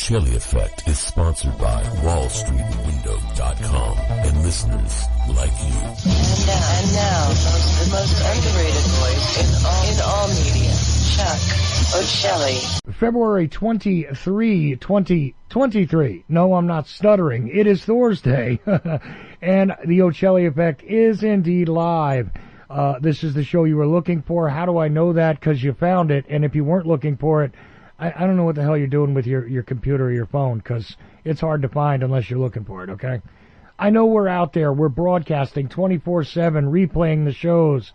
Ochelli Effect is sponsored by WallStreetWindow.com and listeners like you. And now, the most underrated voice in all media, Chuck Ochelli. February 23, 2023. No, I'm not stuttering. It is Thursday, and the Ochelli Effect is indeed live. This is the show you were looking for. How do I know that? Because you found it, and if you weren't looking for it, I don't know what the hell you're doing with your computer or your phone, because it's hard to find unless you're looking for it, okay? I know we're out there. We're broadcasting 24/7, replaying the shows.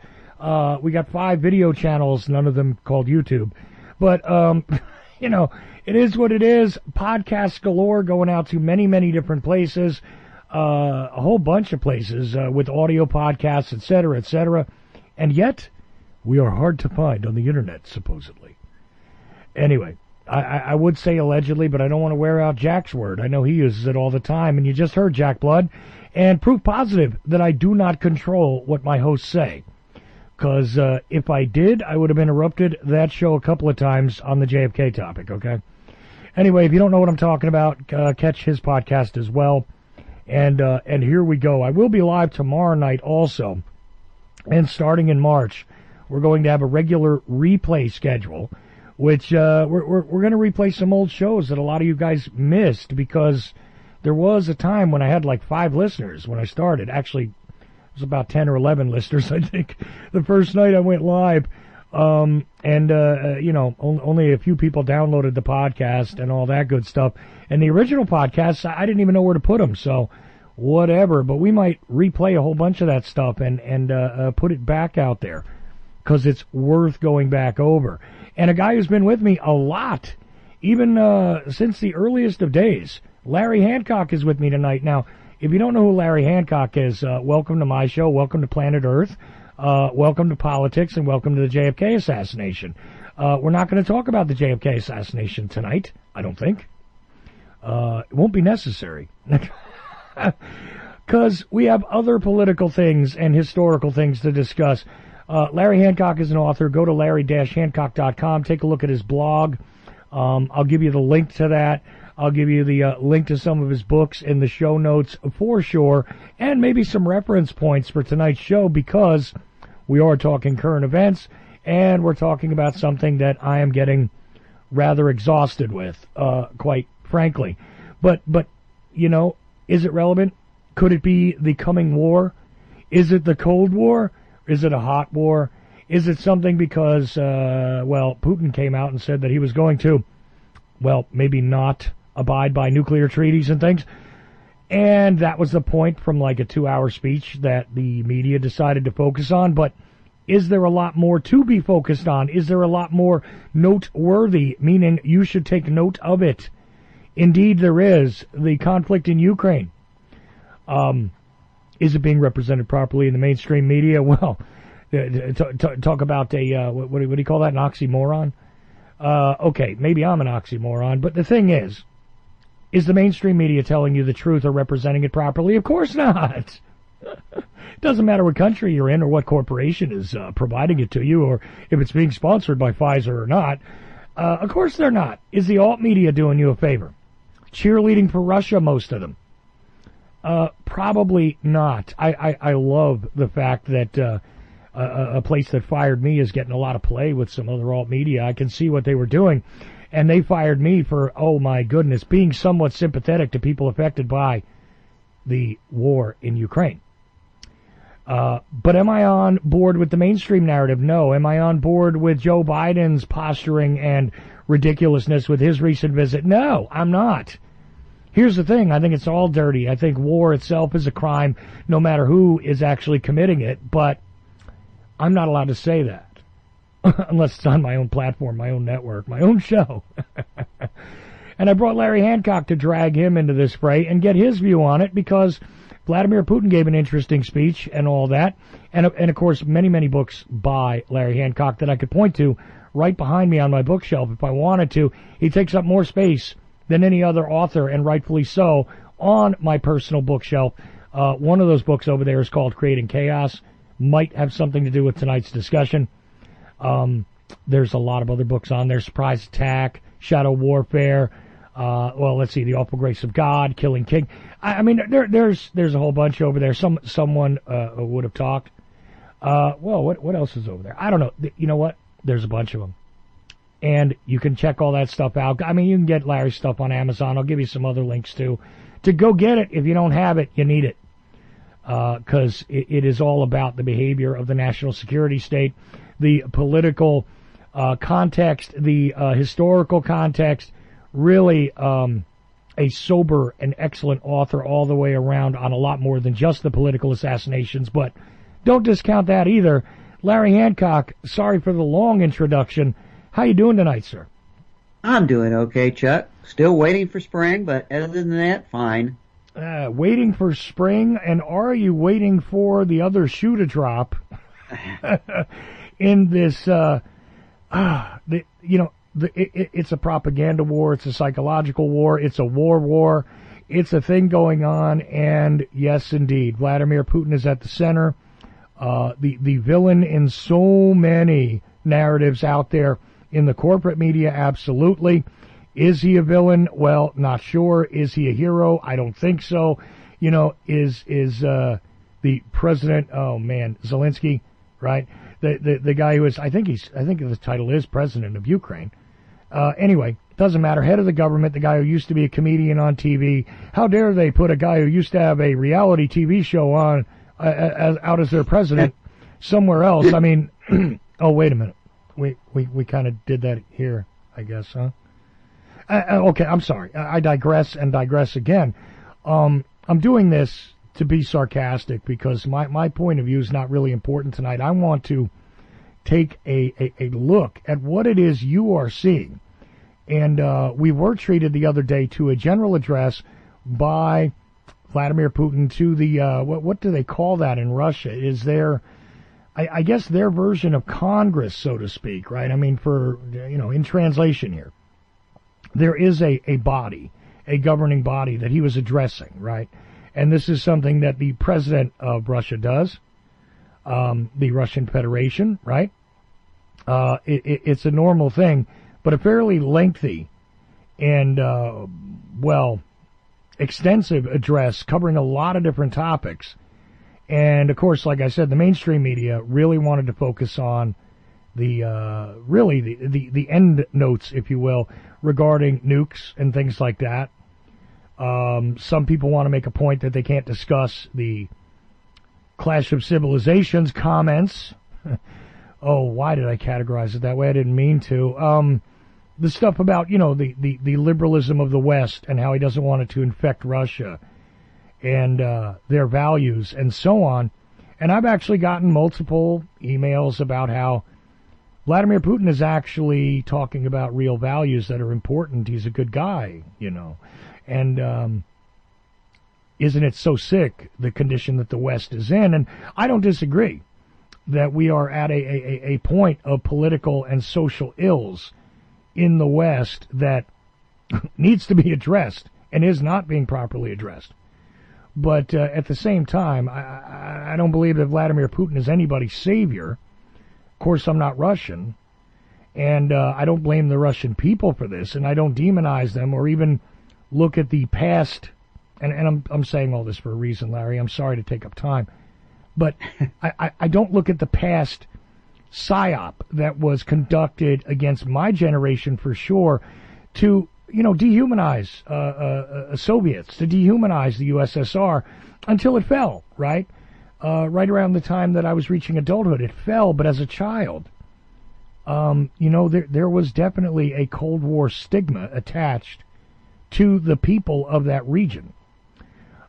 We got 5 video channels, none of them called YouTube. But, you know, it is what it is. Podcasts galore going out to many, many different places. A whole bunch of places with audio podcasts, etc., etc. And yet, we are hard to find on the internet, supposedly. Anyway, I would say allegedly, but I don't want to wear out Jack's word. I know he uses it all the time, and you just heard Jack Blood. And proof positive that I do not control what my hosts say. Because if I did, I would have interrupted that show a couple of times on the JFK topic, okay? Anyway, if you don't know what I'm talking about, catch his podcast as well. And here we go. I will be live tomorrow night also. And starting in March, we're going to have a regular replay schedule, which we're going to replay some old shows that a lot of you guys missed, because there was a time when I had like 5 listeners when I started. Actually, it was about 10 or 11 listeners, I think, the first night I went live. You know, only a few people downloaded the podcast and all that good stuff. And the original podcasts, I didn't even know where to put them, so whatever. But we might replay a whole bunch of that stuff and put it back out there, because it's worth going back over. And a guy who's been with me a lot, even since the earliest of days, Larry Hancock is with me tonight. Now, if you don't know who Larry Hancock is, welcome to my show, welcome to Planet Earth, welcome to politics, and welcome to the JFK assassination. We're not going to talk about the JFK assassination tonight, I don't think. It won't be necessary. Because we have other political things and historical things to discuss. Larry Hancock is an author. Go to larry-hancock.com. Take a look at his blog. I'll give you the link to that. I'll give you the link to some of his books in the show notes for sure, and maybe some reference points for tonight's show, because we are talking current events, and we're talking about something that I am getting rather exhausted with, quite frankly. But you know, is it relevant? Could it be the coming war? Is it the Cold War? Is it a hot war? Is it something because, Putin came out and said that he was going to, maybe not abide by nuclear treaties and things. And that was the point from like a 2-hour speech that the media decided to focus on. But is there a lot more to be focused on? Is there a lot more noteworthy, meaning you should take note of it? Indeed, there is. The conflict in Ukraine. Is it being represented properly in the mainstream media? Well, talk about a, what do you call that, an oxymoron? Okay, maybe I'm an oxymoron, but the thing is the mainstream media telling you the truth or representing it properly? Of course not. It doesn't matter what country you're in or what corporation is providing it to you, or if it's being sponsored by Pfizer or not. Of course they're not. Is the alt media doing you a favor? Cheerleading for Russia, most of them. Probably not. I love the fact that a place that fired me is getting a lot of play with some other alt media. I can see what they were doing, and they fired me for, oh my goodness, being somewhat sympathetic to people affected by the war in Ukraine. But am I on board with the mainstream narrative? No. Am I on board with Joe Biden's posturing and ridiculousness with his recent visit? No, I'm not. Here's the thing. I think it's all dirty. I think war itself is a crime, no matter who is actually committing it. But I'm not allowed to say that unless it's on my own platform, my own network, my own show. And I brought Larry Hancock to drag him into this fray and get his view on it, because Vladimir Putin gave an interesting speech and all that. And of course, many, many books by Larry Hancock that I could point to right behind me on my bookshelf if I wanted to. He takes up more space than any other author, and rightfully so, on my personal bookshelf. One of those books over there is called Creating Chaos. Might have something to do with tonight's discussion. There's a lot of other books on there. Surprise Attack, Shadow Warfare, Well, let's see, The Awful Grace of God, Killing King. I mean, there's a whole bunch over there. Someone would have talked. Well, what else is over there? I don't know. You know what? There's a bunch of them. And you can check all that stuff out. I mean, you can get Larry's stuff on Amazon. I'll give you some other links too. To go get it, if you don't have it, you need it. Because it is all about the behavior of the national security state, the political context, the historical context. Really a sober and excellent author all the way around on a lot more than just the political assassinations. But don't discount that either. Larry Hancock, sorry for the long introduction. How you doing tonight, sir? I'm doing okay, Chuck. Still waiting for spring, but other than that, fine. Waiting for spring, and are you waiting for the other shoe to drop in this, it's a propaganda war, it's a psychological war, it's a war, it's a thing going on, and yes, indeed, Vladimir Putin is at the center, the villain in so many narratives out there in the corporate media, absolutely. Is he a villain? Well, not sure. Is he a hero? I don't think so. You know, is the president? Oh man, Zelensky, right? The guy who is, I think the title is president of Ukraine. Anyway, doesn't matter. Head of the government, the guy who used to be a comedian on TV. How dare they put a guy who used to have a reality TV show on out as their president somewhere else? I mean, oh wait a minute. We kind of did that here, I guess, huh? Okay, I'm sorry. I digress and digress again. I'm doing this to be sarcastic because my point of view is not really important tonight. I want to take a look at what it is you are seeing. And we were treated the other day to a general address by Vladimir Putin to the, what do they call that in Russia? Is there... I guess their version of Congress, so to speak, right? I mean, in translation here, there is a body, a governing body that he was addressing, right? And this is something that the president of Russia does, the Russian Federation, right? It's a normal thing, but a fairly lengthy and, extensive address covering a lot of different topics. And, of course, like I said, the mainstream media really wanted to focus on the end notes, if you will, regarding nukes and things like that. Some people want to make a point that they can't discuss the Clash of Civilizations comments. Oh, why did I categorize it that way? I didn't mean to. The stuff about, the liberalism of the West and how he doesn't want it to infect Russia. And their values and so on. And I've actually gotten multiple emails about how Vladimir Putin is actually talking about real values that are important. He's a good guy, And isn't it so sick, the condition that the West is in? And I don't disagree that we are at a point of political and social ills in the West that needs to be addressed and is not being properly addressed. But at the same time, I don't believe that Vladimir Putin is anybody's savior. Of course, I'm not Russian, and I don't blame the Russian people for this, and I don't demonize them or even look at the past. And I'm saying all this for a reason, Larry. I'm sorry to take up time, but I don't look at the past psyop that was conducted against my generation for sure to dehumanize Soviets, to dehumanize the USSR until it fell, right? Right around the time that I was reaching adulthood, it fell, but as a child, there was definitely a Cold War stigma attached to the people of that region.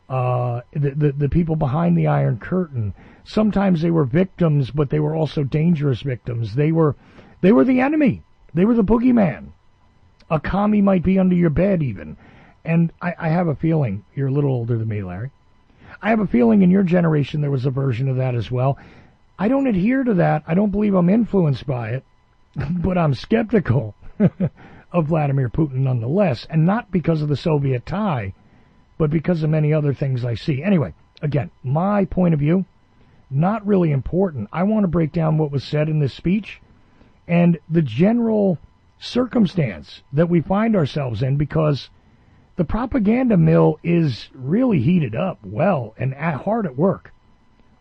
The people behind the Iron Curtain. Sometimes they were victims, but they were also dangerous victims. They were the enemy. They were the boogeyman. A commie might be under your bed even. And I have a feeling, you're a little older than me, Larry. I have a feeling in your generation there was a version of that as well. I don't adhere to that. I don't believe I'm influenced by it. But I'm skeptical of Vladimir Putin nonetheless. And not because of the Soviet tie, but because of many other things I see. Anyway, again, my point of view, not really important. I want to break down what was said in this speech and the general circumstance that we find ourselves in, because the propaganda mill is really heated up well and hard at work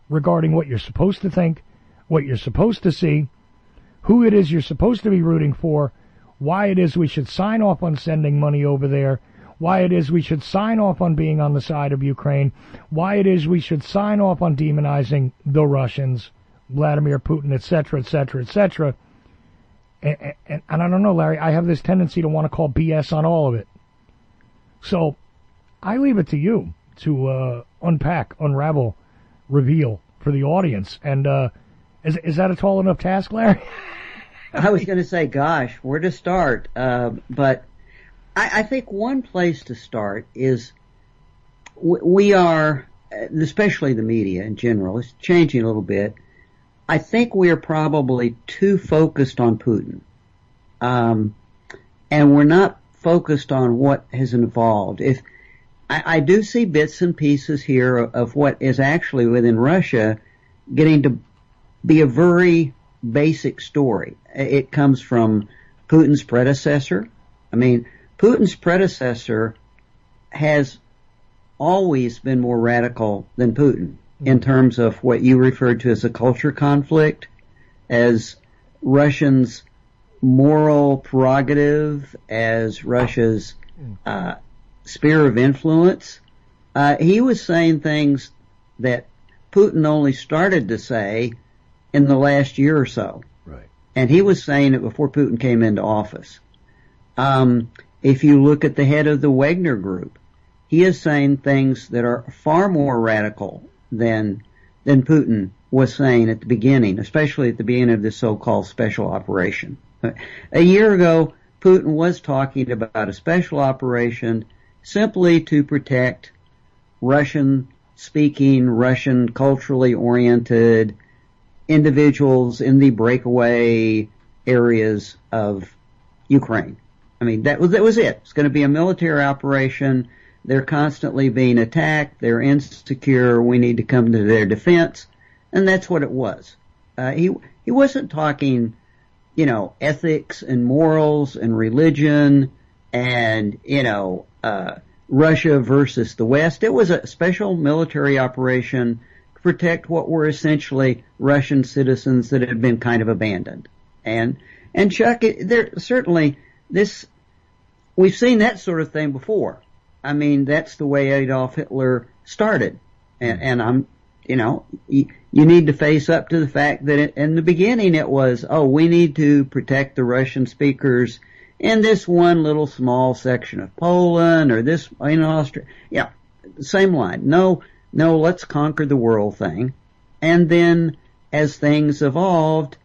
regarding what you're supposed to think, what you're supposed to see, who it is you're supposed to be rooting for, why it is we should sign off on sending money over there, why it is we should sign off on being on the side of Ukraine, why it is we should sign off on demonizing the Russians, Vladimir Putin, etc., etc., etc. And I don't know, Larry, I have this tendency to want to call BS on all of it. So I leave it to you to unpack, unravel, reveal for the audience. And is that a tall enough task, Larry? I was going to say, gosh, where to start? But I think one place to start is we are, especially the media in general, it's changing a little bit. I think we are probably too focused on Putin. And we're not focused on what has evolved. If I do see bits and pieces here of what is actually within Russia getting to be a very basic story. It comes from Putin's predecessor. I mean, Putin's predecessor has always been more radical than Putin in terms of what you referred to as a culture conflict, as Russians' moral prerogative, as Russia's sphere of influence. He was saying things that Putin only started to say in the last year or so. Right. And he was saying it before Putin came into office. If you look at the head of the Wagner Group, he is saying things that are far more radical than Putin was saying at the beginning, especially at the beginning of this so-called special operation. A year ago, Putin was talking about a special operation simply to protect Russian-speaking, Russian culturally oriented individuals in the breakaway areas of Ukraine. I mean, that was it. It's going to be a military operation. They're constantly being attacked. They're insecure. We need to come to their defense. And that's what it was. He wasn't talking, ethics and morals and religion and, Russia versus the West. It was a special military operation to protect what were essentially Russian citizens that had been kind of abandoned. And Chuck, there certainly we've seen that sort of thing before. I mean, that's the way Adolf Hitler started. And I'm, you need to face up to the fact that in the beginning it was, we need to protect the Russian speakers in this one little small section of Poland or this, Austria. Yeah, same line. No, let's conquer the world thing. And then as things evolved,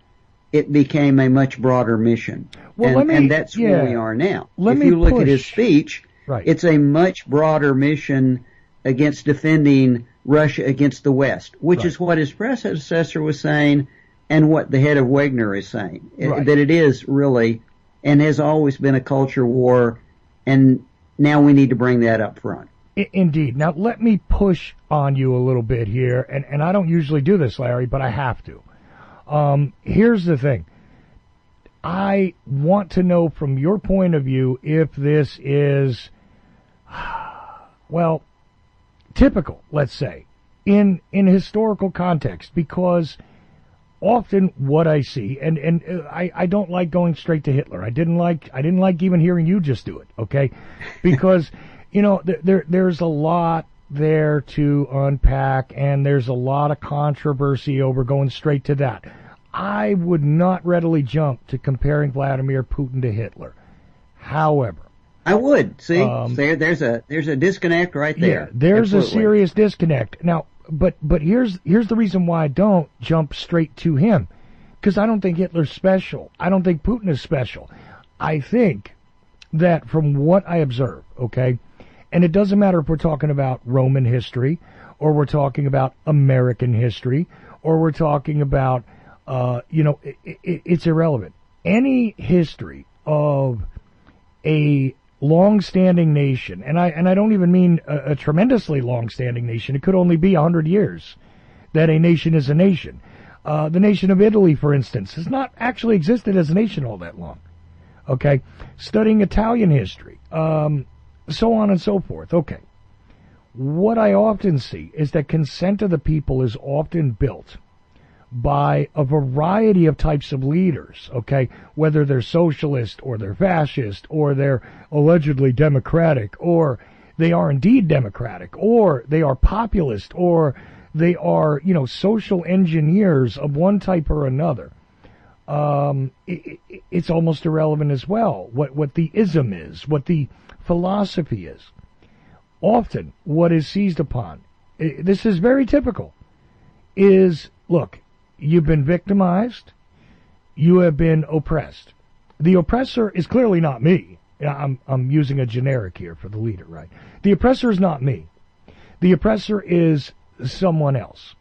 it became a much broader mission. Well, and that's where we are now. If you look at his speech, right, it's a much broader mission against defending Russia against the West, which is what his predecessor was saying and what the head of Wagner is saying, that it is really and has always been a culture war, and now we need to bring that up front. Indeed. Now, let me push on you a little bit here, and I don't usually do this, Larry, but I have to. Here's the thing. I want to know from your point of view if this is, typical, let's say, in historical context, because often what I see, and I don't like going straight to Hitler. I didn't like even hearing you just do it, okay? Because, there's a lot there to unpack, and there's a lot of controversy over going straight to that. I would not readily jump to comparing Vladimir Putin to Hitler. However, I would. See, there's a disconnect right there. Yeah, there's Absolutely. A serious disconnect. Now, but here's the reason why I don't jump straight to him, because I don't think Hitler's special. I don't think Putin is special. I think that from what I observe, okay, and it doesn't matter if we're talking about Roman history, or we're talking about American history, or we're talking about, it's irrelevant. Any history of a long-standing nation, and I don't even mean a tremendously long-standing nation. It could only be 100 years that a nation is a nation. The nation of Italy, for instance, has not actually existed as a nation all that long. Okay, studying Italian history, so on and so forth. Okay. What I often see is that consent of the people is often built by a variety of types of leaders, okay? Whether they're socialist or they're fascist or they're allegedly democratic or they are indeed democratic or they are populist or they are, social engineers of one type or another. It's almost irrelevant as well what the ism is, what the philosophy is. Often, what is seized upon, this is very typical, is, look, you've been victimized, you have been oppressed. The oppressor is clearly not me. I'm using a generic here for the leader, right? The oppressor is not me. The oppressor is someone else.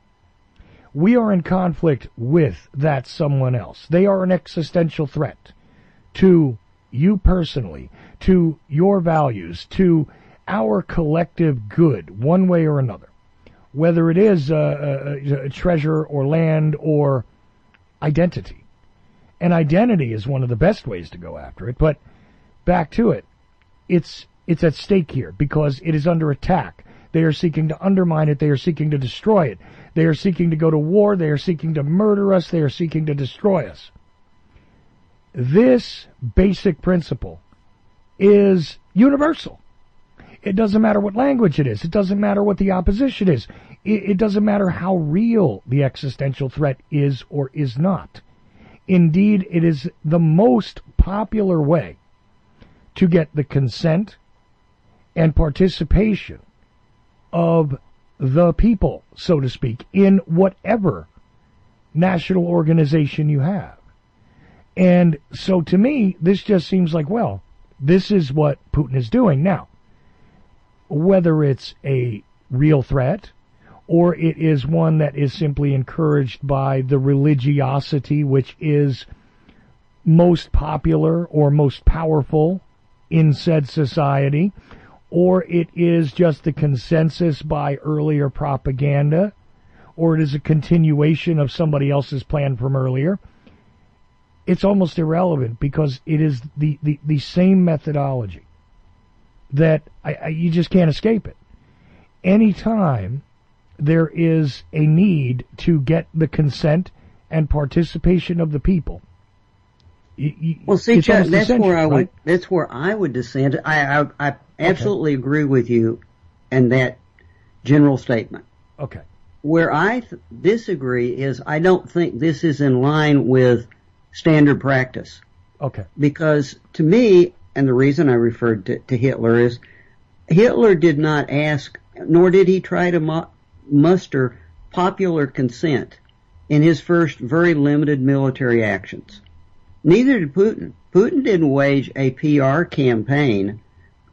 We are in conflict with that someone else. They are an existential threat to you personally, to your values, to our collective good, one way or another. Whether it is a treasure or land or identity. And identity is one of the best ways to go after it, but back to it. It's at stake here because it is under attack. They are seeking to undermine it. They are seeking to destroy it. They are seeking to go to war. They are seeking to murder us. They are seeking to destroy us. This basic principle is universal. It doesn't matter what language it is. It doesn't matter what the opposition is. It doesn't matter how real the existential threat is or is not. Indeed, it is the most popular way to get the consent and participation of the people, so to speak, in whatever national organization you have. And so to me, this just seems like, well, this is what Putin is doing. Now, whether it's a real threat or it is one that is simply encouraged by the religiosity which is most popular or most powerful in said society, or it is just the consensus by earlier propaganda, or it is a continuation of somebody else's plan from earlier, it's almost irrelevant because it is the same methodology that you just can't escape it. Anytime there is a need to get the consent and participation of the people, well, see, Chuck, that's right? That's where I would dissent. I absolutely agree with you in that general statement. Okay. Where I disagree is I don't think this is in line with standard practice. Okay. Because to me, and the reason I referred to Hitler is Hitler did not ask, nor did he try to muster popular consent in his first very limited military actions. Neither did Putin. Putin didn't wage a PR campaign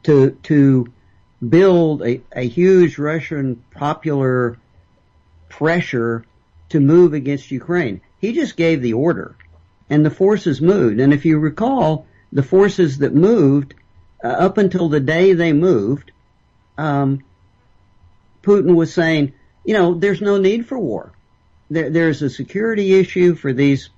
to build a huge Russian popular pressure to move against Ukraine. He just gave the order, and the forces moved. And if you recall, the forces that moved, up until the day they moved, Putin was saying, there's no need for war. There's a security issue for these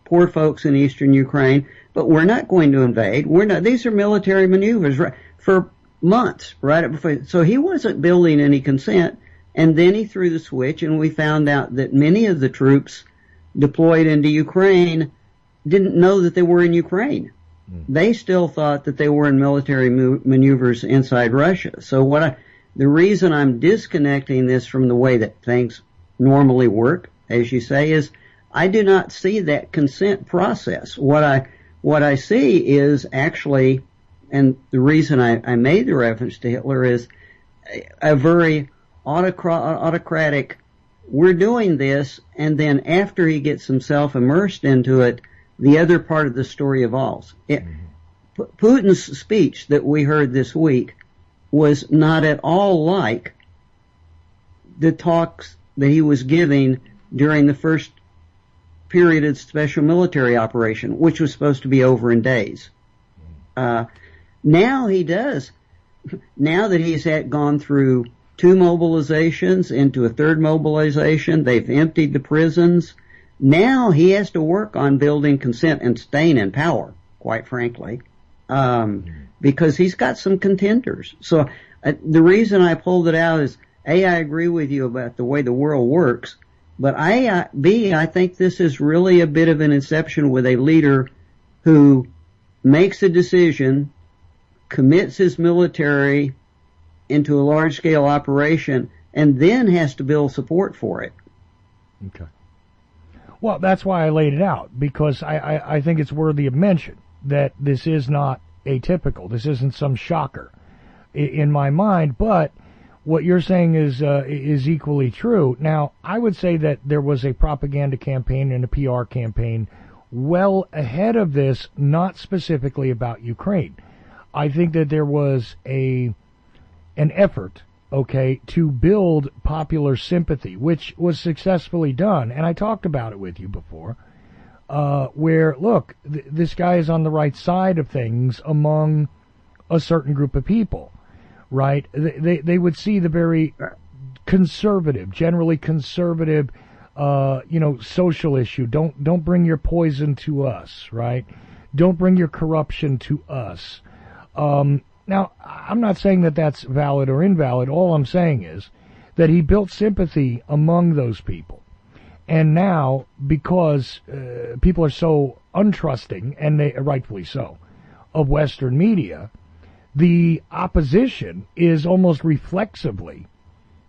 poor folks in eastern Ukraine, but we're not going to invade. These are military maneuvers for months, right up before. So he wasn't building any consent, and then he threw the switch, and we found out that many of the troops deployed into Ukraine didn't know that they were in Ukraine. They still thought that they were in military maneuvers inside Russia. So the reason I'm disconnecting this from the way that things normally work, as you say, is I do not see that consent process. What I see is actually, and the reason I made the reference to Hitler is a very autocratic, we're doing this, and then after he gets himself immersed into it, the other part of the story evolves. Putin's speech that we heard this week was not at all like the talks that he was giving during the first period of special military operation, which was supposed to be over in days. Now he does. Now that he's gone through 2 mobilizations into a third mobilization, they've emptied the prisons. Now he has to work on building consent and staying in power, quite frankly. because he's got some contenders. So the reason I pulled it out is, A, I agree with you about the way the world works, but B, I think this is really a bit of an inception with a leader who makes a decision, commits his military into a large-scale operation, and then has to build support for it. Okay. Well, that's why I laid it out, because I think it's worthy of mention that this is not atypical. This isn't some shocker in my mind, but what you're saying is equally true. Now, I would say that there was a propaganda campaign and a PR campaign well ahead of this, not specifically about Ukraine. I think that there was an effort, okay, to build popular sympathy, which was successfully done, and I talked about it with you before, where, look, this guy is on the right side of things among a certain group of people, right? They would see the very conservative, generally conservative, social issue. Don't bring your poison to us, right? Don't bring your corruption to us. Now, I'm not saying that that's valid or invalid. All I'm saying is that he built sympathy among those people. And now, because people are so untrusting, and they rightfully so, of Western media, the opposition is almost reflexively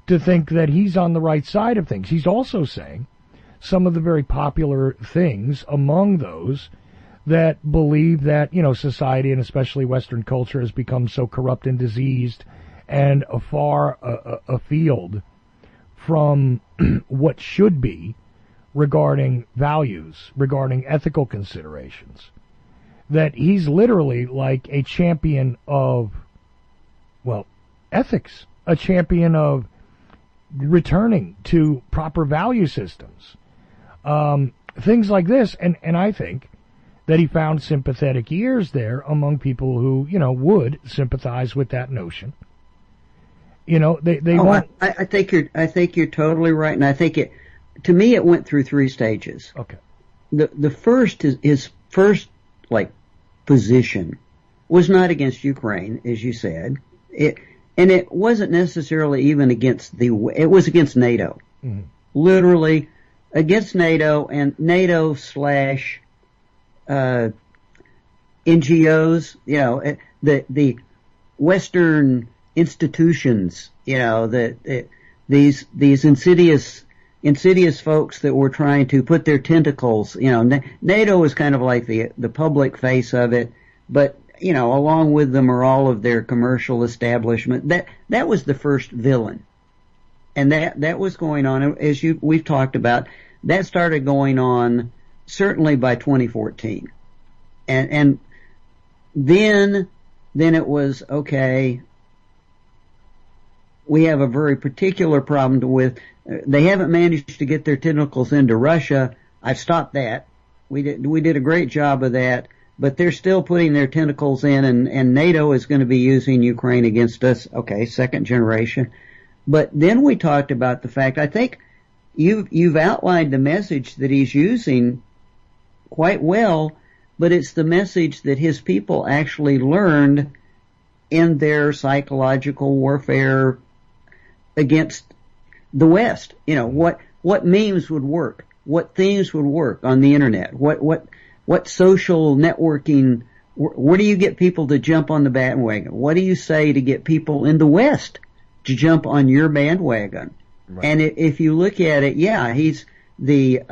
to think that he's on the right side of things. He's also saying some of the very popular things among those that believe that, society and especially Western culture has become so corrupt and diseased and far afield from what should be regarding values, regarding ethical considerations, that he's literally like a champion of, ethics, a champion of returning to proper value systems, things like this. And I think that he found sympathetic ears there among people who, would sympathize with that notion. They want. I think you're totally right, and I think to me, it went through three stages. Okay. The first is his first position was not against Ukraine, as you said. It wasn't necessarily even against it was against NATO. Mm-hmm. Literally against NATO and NATO / NGOs, the Western institutions, these insidious folks that were trying to put their tentacles, NATO is kind of like the public face of it, but, along with them are all of their commercial establishment. That was the first villain. And that was going on, as we've talked about, that started going on certainly by 2014. And then it was, okay, we have a very particular problem with, they haven't managed to get their tentacles into Russia. I've stopped that. We did a great job of that, but they're still putting their tentacles in, and NATO is going to be using Ukraine against us. Okay, second generation. But then we talked about the fact, I think you've outlined the message that he's using quite well, but it's the message that his people actually learned in their psychological warfare against the West. What memes would work, what themes would work on the internet, what social networking, where do you get people to jump on the bandwagon? What do you say to get people in the West to jump on your bandwagon? Right. And if you look at it, he's the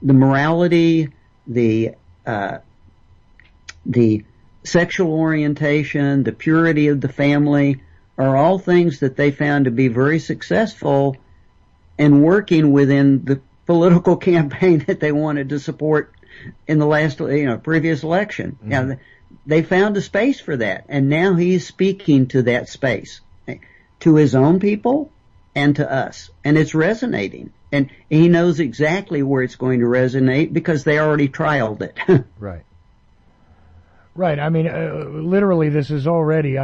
morality, the sexual orientation, the purity of the family are all things that they found to be very successful in working within the political campaign that they wanted to support in the last, previous election. Mm-hmm. Now, they found a space for that, and now he's speaking to that space, to his own people and to us, and it's resonating. And he knows exactly where it's going to resonate because they already trialed it. Right. Right. I mean, literally, this is already,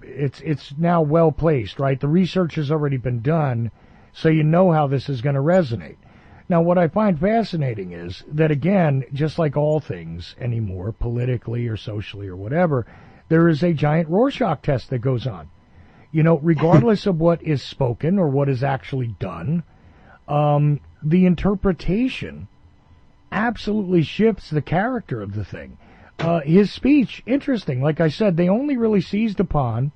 it's now well placed, right? The research has already been done, so you know how this is going to resonate. Now, what I find fascinating is that, again, just like all things anymore, politically or socially or whatever, there is a giant Rorschach test that goes on. You know, regardless of what is spoken or what is actually done, the interpretation absolutely shifts the character of the thing. His speech, interesting. Like I said, they only really seized upon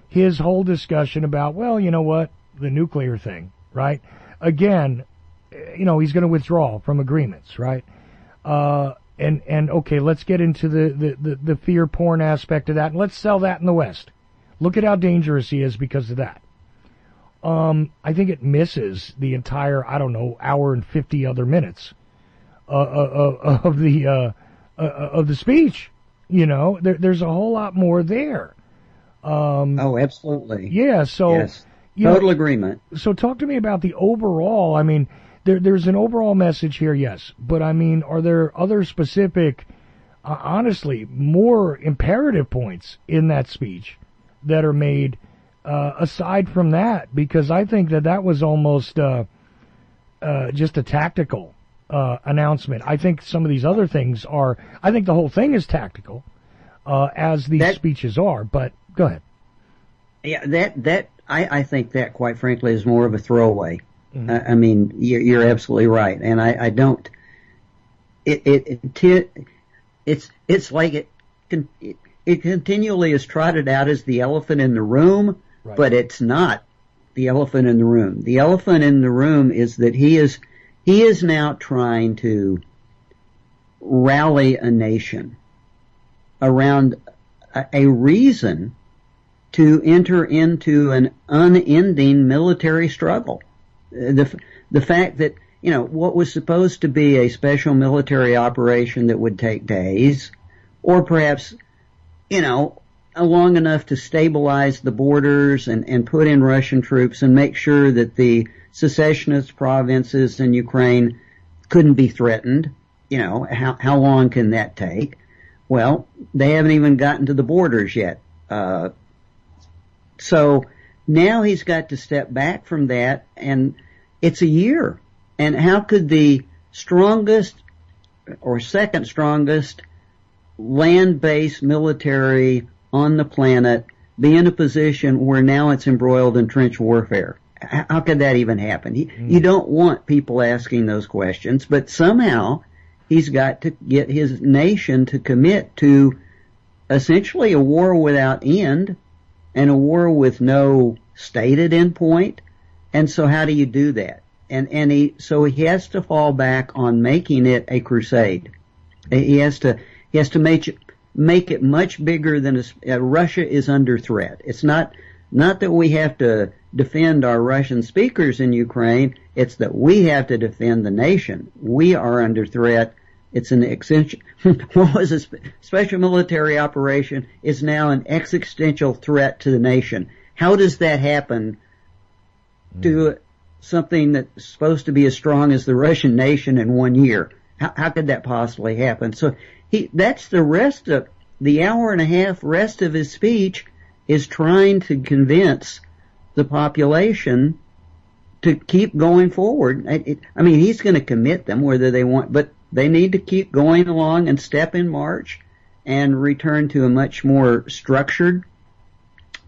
his whole discussion about, well, you know what, the nuclear thing, right? Again, you know, he's going to withdraw from agreements, right? And okay, let's get into the fear porn aspect of that, and let's sell that in the West. Look at how dangerous he is because of that. I think it misses the entire, I don't know, hour and 50 other minutes of the speech. You know, there's a whole lot more there. Oh, absolutely. Yeah. So, yes. Total agreement. So talk to me about the overall. I mean, there's an overall message here, yes. But I mean, are there other specific, honestly, more imperative points in that speech that are made aside from that? Because I think that was almost just a tactical announcement. I think some of these other things are. I think the whole thing is tactical, as these speeches are. But go ahead. Yeah, I think that, quite frankly, is more of a throwaway. Mm-hmm. I mean, you're absolutely right, and I don't. It's like it continually is trotted out as the elephant in the room, right. But it's not the elephant in the room. The elephant in the room is that he is now trying to rally a nation around a reason to enter into an unending military struggle. The fact that, you know, what was supposed to be a special military operation that would take days, or perhaps, you know, long enough to stabilize the borders and put in Russian troops and make sure that the secessionist provinces in Ukraine couldn't be threatened. You know, how long can that take? Well, they haven't even gotten to the borders yet. So now he's got to step back from that, and it's a year. And how could the strongest or second strongest land-based military on the planet be in a position where now it's embroiled in trench warfare? How could that even happen? You don't want people asking those questions, but somehow he's got to get his nation to commit to essentially a war without end, and a war with no stated endpoint. And so how do you do that? And he has to fall back on making it a crusade. He has to make it much bigger than Russia is under threat. It's not that we have to defend our Russian speakers in Ukraine. It's that we have to defend the nation. We are under threat. It's an what was a special military operation is now an existential threat to the nation. How does that happen to something that's supposed to be as strong as the Russian nation in 1 year? How could that possibly happen? So that's the rest of the hour and a half rest of his speech is trying to convince the population to keep going forward. I mean, he's going to commit them whether they want, but they need to keep going along and step in march and return to a much more structured,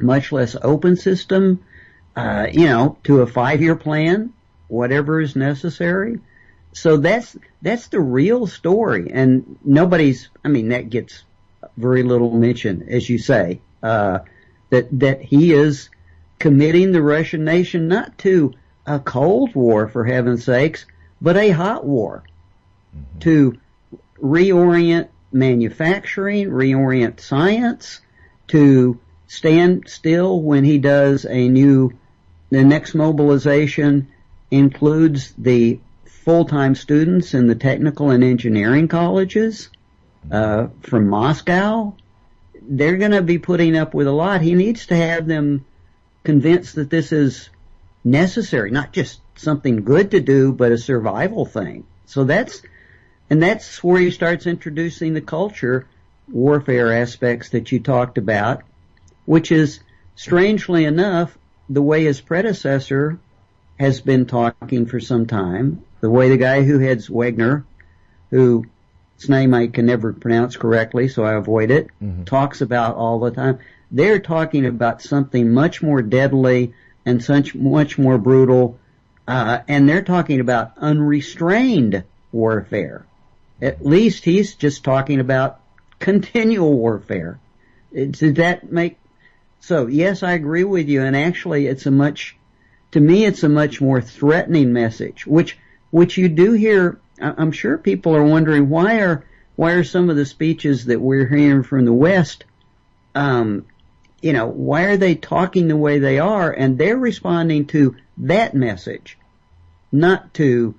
much less open system, to a 5-year plan, whatever is necessary. So that's the real story. And that gets very little mention, as you say, that he is committing the Russian nation not to a Cold War, for heaven's sakes, but a hot war. Mm-hmm. To reorient manufacturing, reorient science, to stand still when he does the next mobilization includes the full-time students in the technical and engineering colleges from Moscow. They're going to be putting up with a lot. He needs to have them convinced that this is necessary, not just something good to do, but a survival thing. So that's where he starts introducing the culture warfare aspects that you talked about, which is, strangely enough, the way his predecessor has been talking for some time, the way the guy who heads Wagner, who whose name I can never pronounce correctly, so I avoid it, talks about all the time. They're talking about something much more deadly and much more brutal, and they're talking about unrestrained warfare. At least he's just talking about continual warfare. Did that make... So, yes, I agree with you, and actually it's to me it's a much more threatening message, which you do hear. I'm sure people are wondering why are some of the speeches that we're hearing from the West, why are they talking the way they are? And they're responding to that message, not to,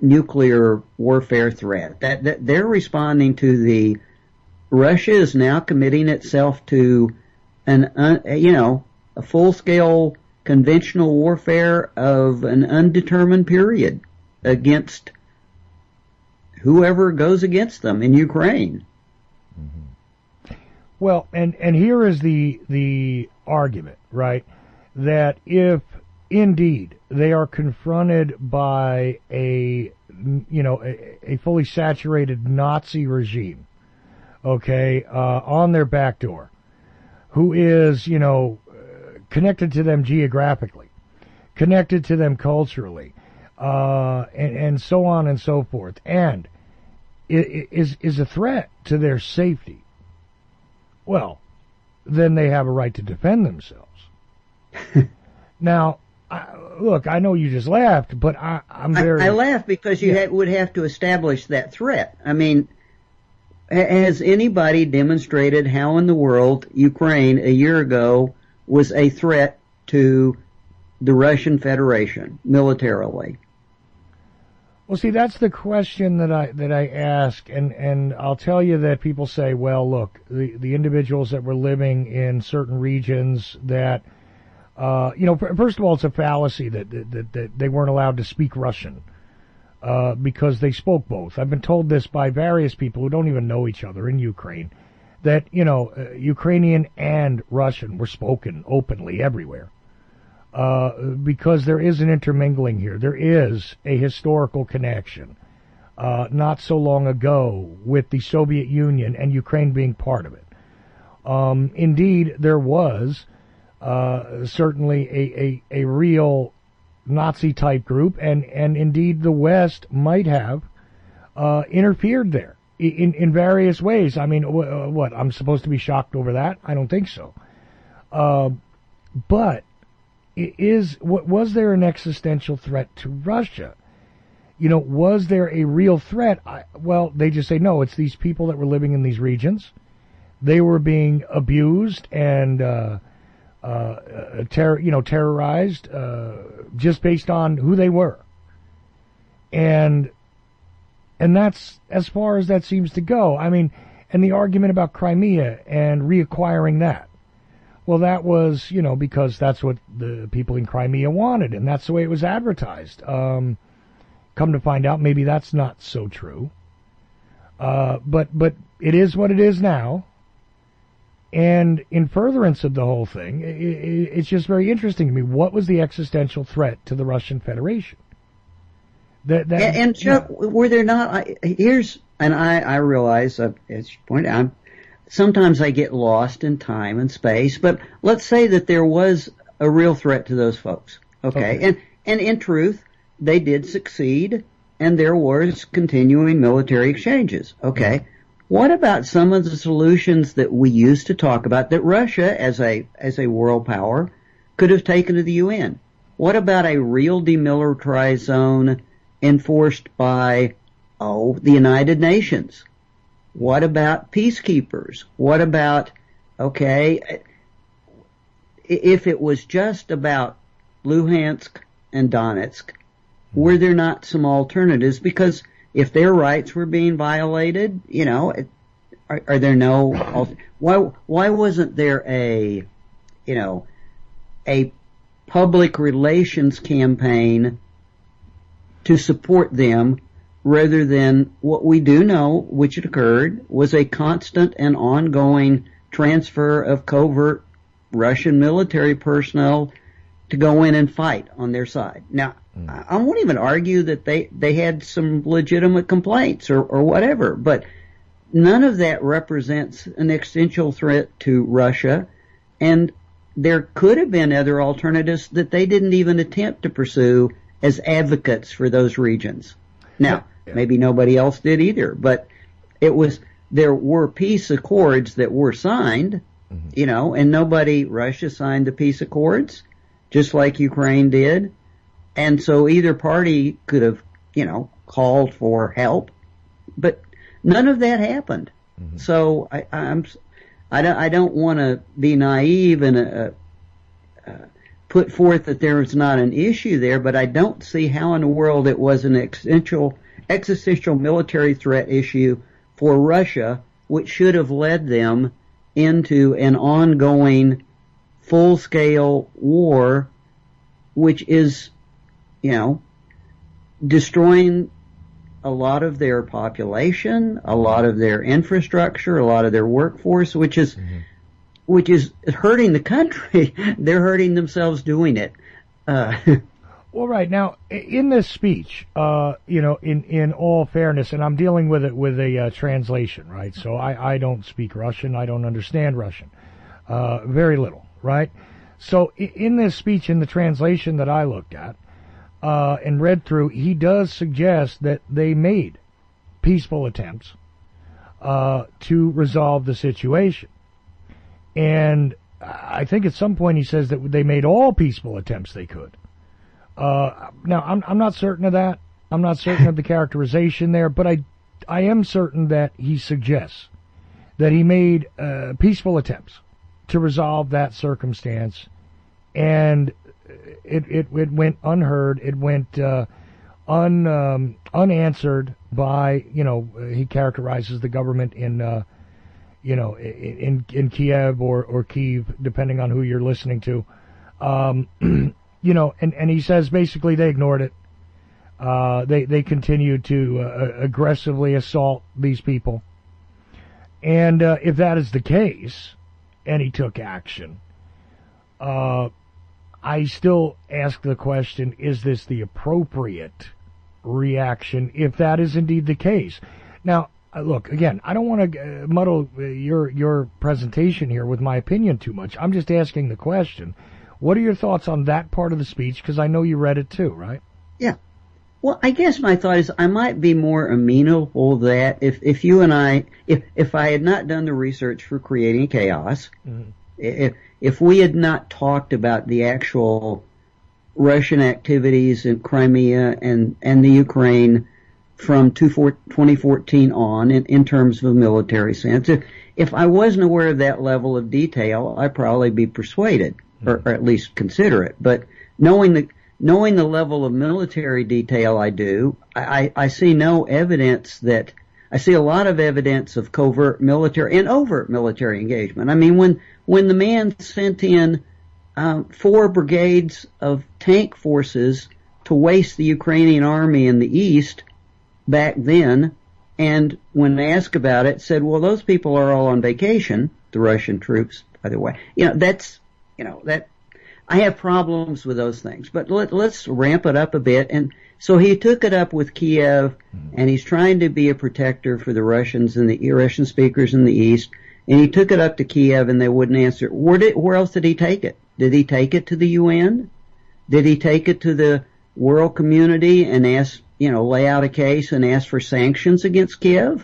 nuclear warfare threat. That they're responding to the Russia is now committing itself to a full-scale conventional warfare of an undetermined period against whoever goes against them in Ukraine. Well, and here is the argument, right? That if indeed they are confronted by a fully saturated Nazi regime, on their back door, who is, connected to them geographically, connected to them culturally, and so on and so forth, and is a threat to their safety, well, then they have a right to defend themselves. Now, look, I know you just laughed, but I'm very... I laugh because you would have to establish that threat. I mean, has anybody demonstrated how in the world Ukraine a year ago was a threat to the Russian Federation militarily? Well, see, that's the question that I ask, and I'll tell you that people say, well, look, the individuals that were living in certain regions that, first of all, it's a fallacy that they weren't allowed to speak Russian, because they spoke both. I've been told this by various people who don't even know each other in Ukraine, that, Ukrainian and Russian were spoken openly everywhere. Because there is an intermingling here. There is a historical connection, not so long ago, with the Soviet Union and Ukraine being part of it. Indeed, there was certainly a real Nazi-type group, and indeed the West might have interfered there in various ways. I mean, what, I'm supposed to be shocked over that? I don't think so. But was there an existential threat to Russia? Was there a real threat? Well, they just say, no, it's these people that were living in these regions. They were being abused and, terrorized, just based on who they were. And that's as far as that seems to go. I mean, and the argument about Crimea and reacquiring that. Well, that was, because that's what the people in Crimea wanted, and that's the way it was advertised. Come to find out, maybe that's not so true. But it is what it is now. And in furtherance of the whole thing, it's just very interesting to me. What was the existential threat to the Russian Federation? And Chuck, were there not? I realize, as you pointed out, sometimes I get lost in time and space, but let's say that there was a real threat to those folks. Okay. And in truth, they did succeed, and there was continuing military exchanges. Okay. Mm-hmm. What about some of the solutions that we used to talk about that Russia, as a world power, could have taken to the UN? What about a real demilitarized zone enforced by, the United Nations? What about peacekeepers? What about, if it was just about Luhansk and Donetsk, were there not some alternatives? Because if their rights were being violated, are there no, why wasn't there a public relations campaign to support them, rather than what we do know, which had occurred, was a constant and ongoing transfer of covert Russian military personnel to go in and fight on their side. Now, I won't even argue that they had some legitimate complaints or whatever, but none of that represents an existential threat to Russia, and there could have been other alternatives that they didn't even attempt to pursue as advocates for those regions. Now, maybe nobody else did either, but there were peace accords that were signed, and Russia signed the peace accords, just like Ukraine did. And so either party could have, called for help, but none of that happened. Mm-hmm. So I don't want to be naive and put forth that there is not an issue there, but I don't see how in the world it was an existential military threat issue for Russia, which should have led them into an ongoing full-scale war, which is, destroying a lot of their population, a lot of their infrastructure, a lot of their workforce, which is hurting the country. They're hurting themselves doing it. Well, right now, in this speech, in all fairness, and I'm dealing with it with a translation, right? So I don't speak Russian. I don't understand Russian. Very little, right? So in this speech, in the translation that I looked at and read through, he does suggest that they made peaceful attempts to resolve the situation. And I think at some point he says that they made all peaceful attempts they could. Now, I'm not certain of that. I'm not certain of the characterization there, but I am certain that he suggests that he made peaceful attempts to resolve that circumstance, and it went unheard. It went unanswered by, he characterizes the government in Kiev or Kyiv, depending on who you're listening to. And he says basically they ignored it. They continued to aggressively assault these people. And if that is the case, and he took action, I still ask the question, is this the appropriate reaction if that is indeed the case? Now, look, again, I don't want to muddle your presentation here with my opinion too much. I'm just asking the question. What are your thoughts on that part of the speech? Because I know you read it too, right? Yeah. Well, I guess my thought is I might be more amenable to that if you and I, if I had not done the research for Creating Chaos, if we had not talked about the actual Russian activities in Crimea and the Ukraine from 2014 on in terms of a military sense, if I wasn't aware of that level of detail, I'd probably be persuaded. Or at least consider it. But knowing the level of military detail I do, I see no evidence I see a lot of evidence of covert military and overt military engagement. I mean, when the man sent in 4 brigades of tank forces to waste the Ukrainian army in the east back then, and when asked about it, said, well, those people are all on vacation, the Russian troops, by the way. That I have problems with those things, but let's ramp it up a bit. And so he took it up with Kiev, and he's trying to be a protector for the Russians and the Russian speakers in the East. And he took it up to Kiev, and they wouldn't answer. Where else did he take it? Did he take it to the UN? Did he take it to the world community and lay out a case and ask for sanctions against Kiev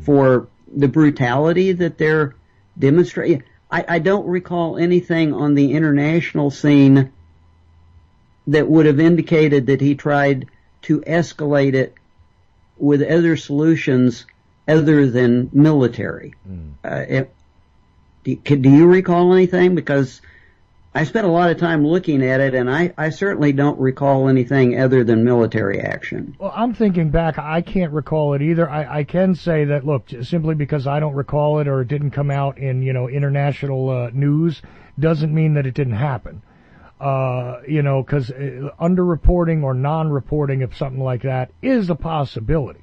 for the brutality that they're demonstrating? I don't recall anything on the international scene that would have indicated that he tried to escalate it with other solutions other than military. Do you recall anything? Because I spent a lot of time looking at it, and I certainly don't recall anything other than military action. Well, I'm thinking back. I can't recall it either. I can say that, look, simply because I don't recall it or it didn't come out in, international news doesn't mean that it didn't happen. Because underreporting or non-reporting of something like that is a possibility.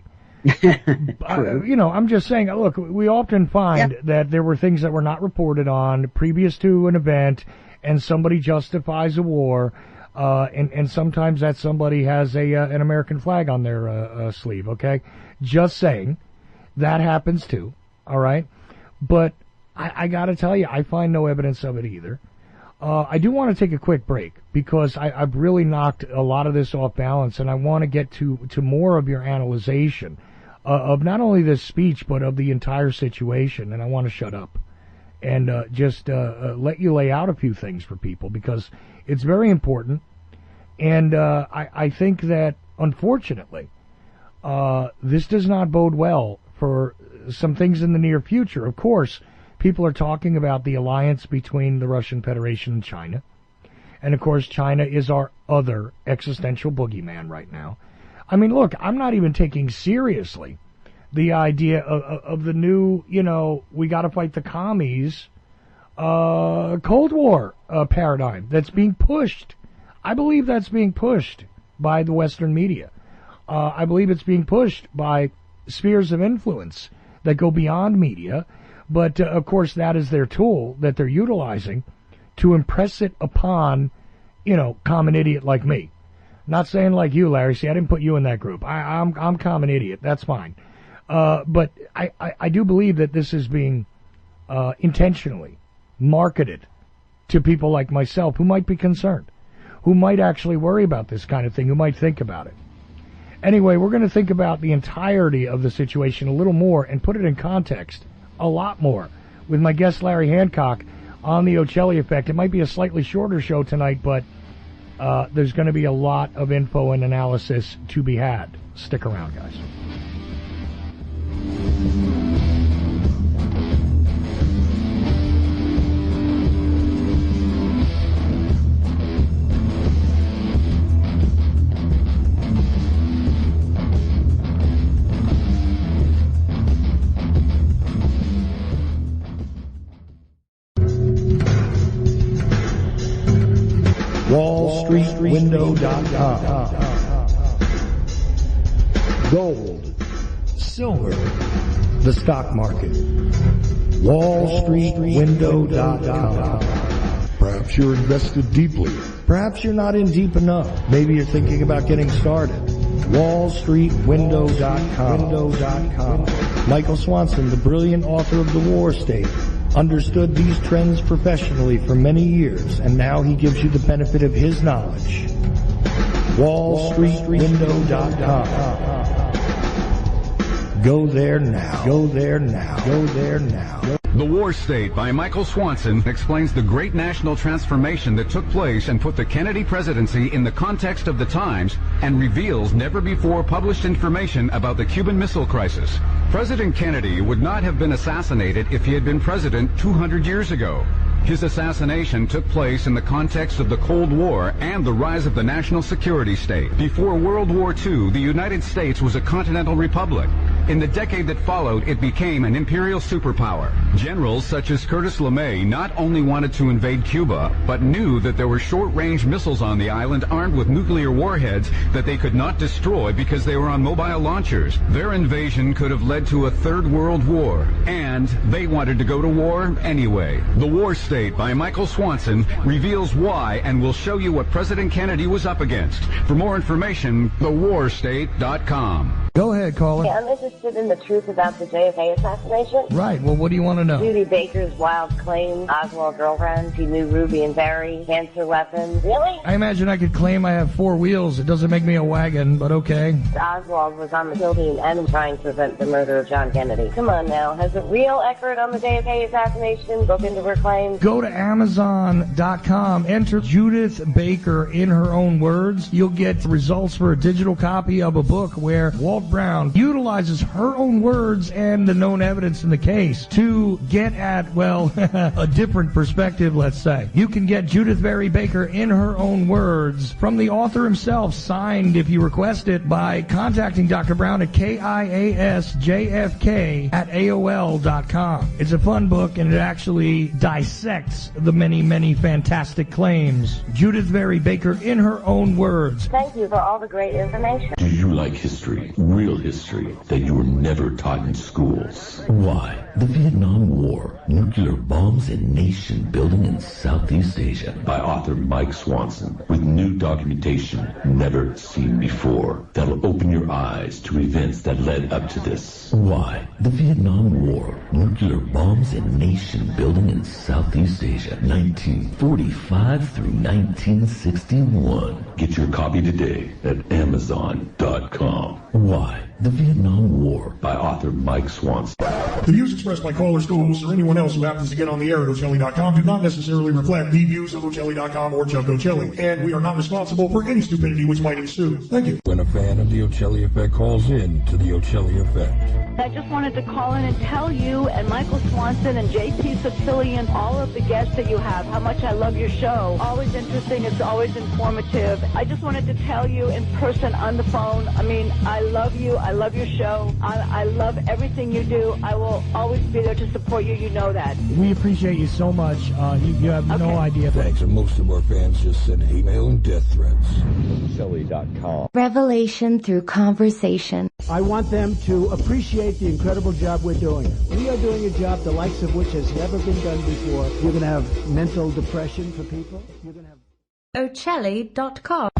I'm just saying, look, we often find that there were things that were not reported on previous to an event, and somebody justifies a war, and sometimes that somebody has an American flag on their sleeve, okay? Just saying. That happens too, all right? But I got to tell you, I find no evidence of it either. I do want to take a quick break because I've really knocked a lot of this off balance, and I want to get to more of your analyzation of not only this speech but of the entire situation. And I want to shut up and just let you lay out a few things for people because it's very important. And I think that, unfortunately, this does not bode well for some things in the near future. Of course, people are talking about the alliance between the Russian Federation and China. And, of course, China is our other existential boogeyman right now. I mean, look, I'm not even taking seriously the idea of the new, we got to fight the commies Cold War paradigm that's being pushed. I believe that's being pushed by the Western media. I believe it's being pushed by spheres of influence that go beyond media. But, of course, that is their tool that they're utilizing to impress it upon, common idiot like me. Not saying like you, Larry. See, I didn't put you in that group. I'm common idiot. That's fine. But I do believe that this is being intentionally marketed to people like myself who might be concerned, who might actually worry about this kind of thing, who might think about it. Anyway, we're going to think about the entirety of the situation a little more and put it in context a lot more with my guest Larry Hancock on the Ochelli effect. It might be a slightly shorter show tonight, but there's going to be a lot of info and analysis to be had. Stick around, guys. WallStreetWindow.com. Gold, silver, the stock market. WallStreetWindow.com. Perhaps you're invested deeply. Perhaps you're not in deep enough. Maybe you're thinking about getting started. WallStreetWindow.com. Michael Swanson, the brilliant author of The War State, understood these trends professionally for many years, and now he gives you the benefit of his knowledge. WallStreetWindow.com. Go there now. Go there now. Go there now. The War State by Michael Swanson explains the great national transformation that took place and put the Kennedy presidency in the context of the times and reveals never-before published information about the Cuban Missile Crisis. President Kennedy would not have been assassinated if he had been president 200 years ago. His assassination took place in the context of the Cold War and the rise of the national security state. Before World War II, the United States was a continental republic. In the decade that followed, it became an imperial superpower. Generals such as Curtis LeMay not only wanted to invade Cuba, but knew that there were short-range missiles on the island armed with nuclear warheads that they could not destroy because they were on mobile launchers. Their invasion could have led to a third world war, and they wanted to go to war anyway. The War State by Michael Swanson reveals why and will show you what President Kennedy was up against. For more information, thewarstate.com. Go ahead, caller. Yeah, I'm interested in the truth about the JFK assassination. Right. Well, what do you want to know? Judy Baker's wild claim, Oswald girlfriend, she knew Ruby and Barry, cancer weapons. Really? I imagine I could claim I have 4 wheels. It doesn't make me a wagon, but okay. Oswald was on the kill team and trying to prevent the murder of John Kennedy. Come on now. Has a real expert on the JFK assassination looked into her claims? Go to Amazon.com. Enter Judith Baker in her own words. You'll get results for a digital copy of a book where Walt Brown utilizes her own words and the known evidence in the case to get at, well, a different perspective, let's say. You can get Judith Barry Baker in her own words from the author himself, signed if you request it by contacting Dr. Brown at KIASJFK@AOL.com. It's a fun book, and it actually dissects the many, many fantastic claims. Judith Barry Baker in her own words. Thank you for all the great information. Do you like history? Real history that you were never taught in schools? Why? The Vietnam War, Nuclear Bombs and Nation Building in Southeast Asia, by author Mike Swanson, with new documentation never seen before that'll open your eyes to events that led up to this. Why? The Vietnam War, Nuclear Bombs and Nation Building in Southeast Asia, 1945 through 1961. Get your copy today at Amazon.com. Why? The Vietnam War, by author Mike Swanson. The views expressed by callers, co-hosts, or anyone else who happens to get on the air at Ochelli.com do not necessarily reflect the views of Ochelli.com or Chuck Ochelli, and we are not responsible for any stupidity which might ensue. Thank you. When a fan of the Ochelli Effect calls in to the Ochelli Effect. I just wanted to call in and tell you and Michael Swanson and JP Sicilian, all of the guests that you have, how much I love your show. Always interesting. It's always informative. I just wanted to tell you in person on the phone, I mean, I love you. I love your show. I love everything you do. I will always be there to support you. You know that. We appreciate you so much. You have no idea. Thanks, and most of our fans just send email and death threats. Ochelli.com. Revelation through conversation. I want them to appreciate the incredible job we're doing. We are doing a job the likes of which has never been done before. You're going to have mental depression for people. You're going to have Ochelli.com.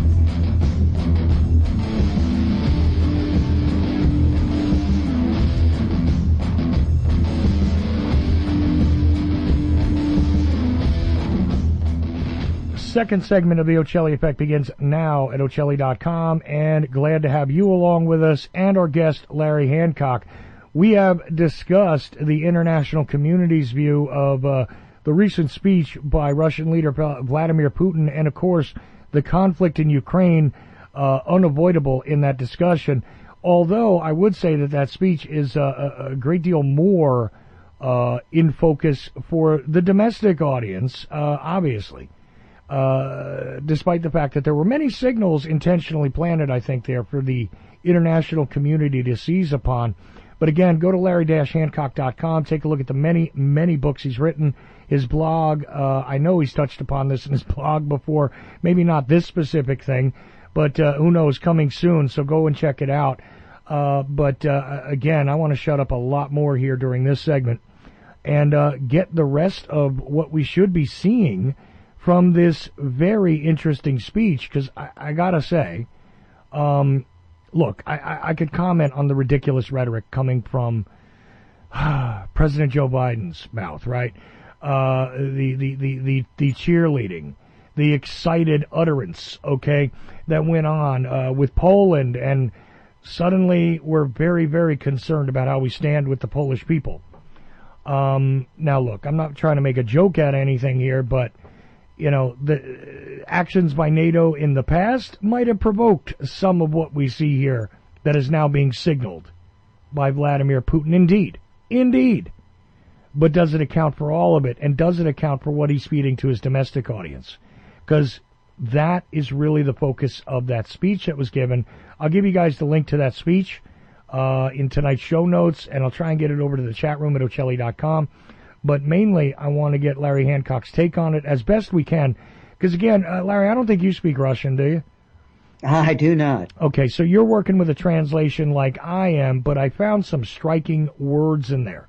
Second segment of the Ochelli Effect begins now at Ochelli.com, and glad to have you along with us and our guest, Larry Hancock. We have discussed the international community's view of the recent speech by Russian leader Vladimir Putin, and of course the conflict in Ukraine, unavoidable in that discussion. Although I would say that speech is a great deal more in focus for the domestic audience, obviously. Despite the fact that there were many signals intentionally planted, I think, there for the international community to seize upon. But again, go to larry-hancock.com, take a look at the many, many books he's written, his blog. I know he's touched upon this in his blog before, maybe not this specific thing, but who knows, coming soon, so go and check it out. But again, I want to shut up a lot more here during this segment and get the rest of what we should be seeing from this very interesting speech, because I gotta say, look, I could comment on the ridiculous rhetoric coming from President Joe Biden's mouth, right? The cheerleading, the excited utterance, okay, that went on with Poland, and suddenly we're very, very concerned about how we stand with the Polish people. Now look, I'm not trying to make a joke out of anything here, but you know, the actions by NATO in the past might have provoked some of what we see here that is now being signaled by Vladimir Putin. Indeed. But does it account for all of it? And does it account for what he's feeding to his domestic audience? Because that is really the focus of that speech that was given. I'll give you guys the link to that speech in tonight's show notes, and I'll try and get it over to the chat room at Ochelli.com. But mainly, I want to get Larry Hancock's take on it as best we can. Because again, Larry, I don't think you speak Russian, do you? I do not. Okay, so you're working with a translation like I am, but I found some striking words in there.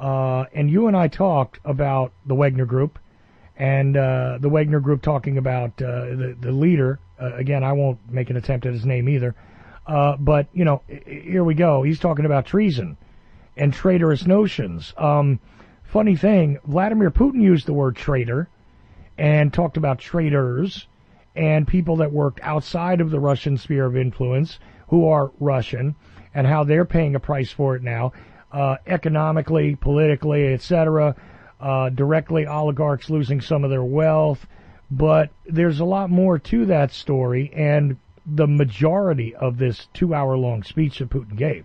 And you and I talked about the Wagner Group, and the Wagner Group talking about the leader. Again, I won't make an attempt at his name either. But, you know, here we go. He's talking about treason and traitorous notions. Funny thing, Vladimir Putin used the word traitor and talked about traitors and people that worked outside of the Russian sphere of influence who are Russian and how they're paying a price for it now, economically, politically, etc., directly oligarchs losing some of their wealth. But there's a lot more to that story, and the majority of this 2-hour-long speech that Putin gave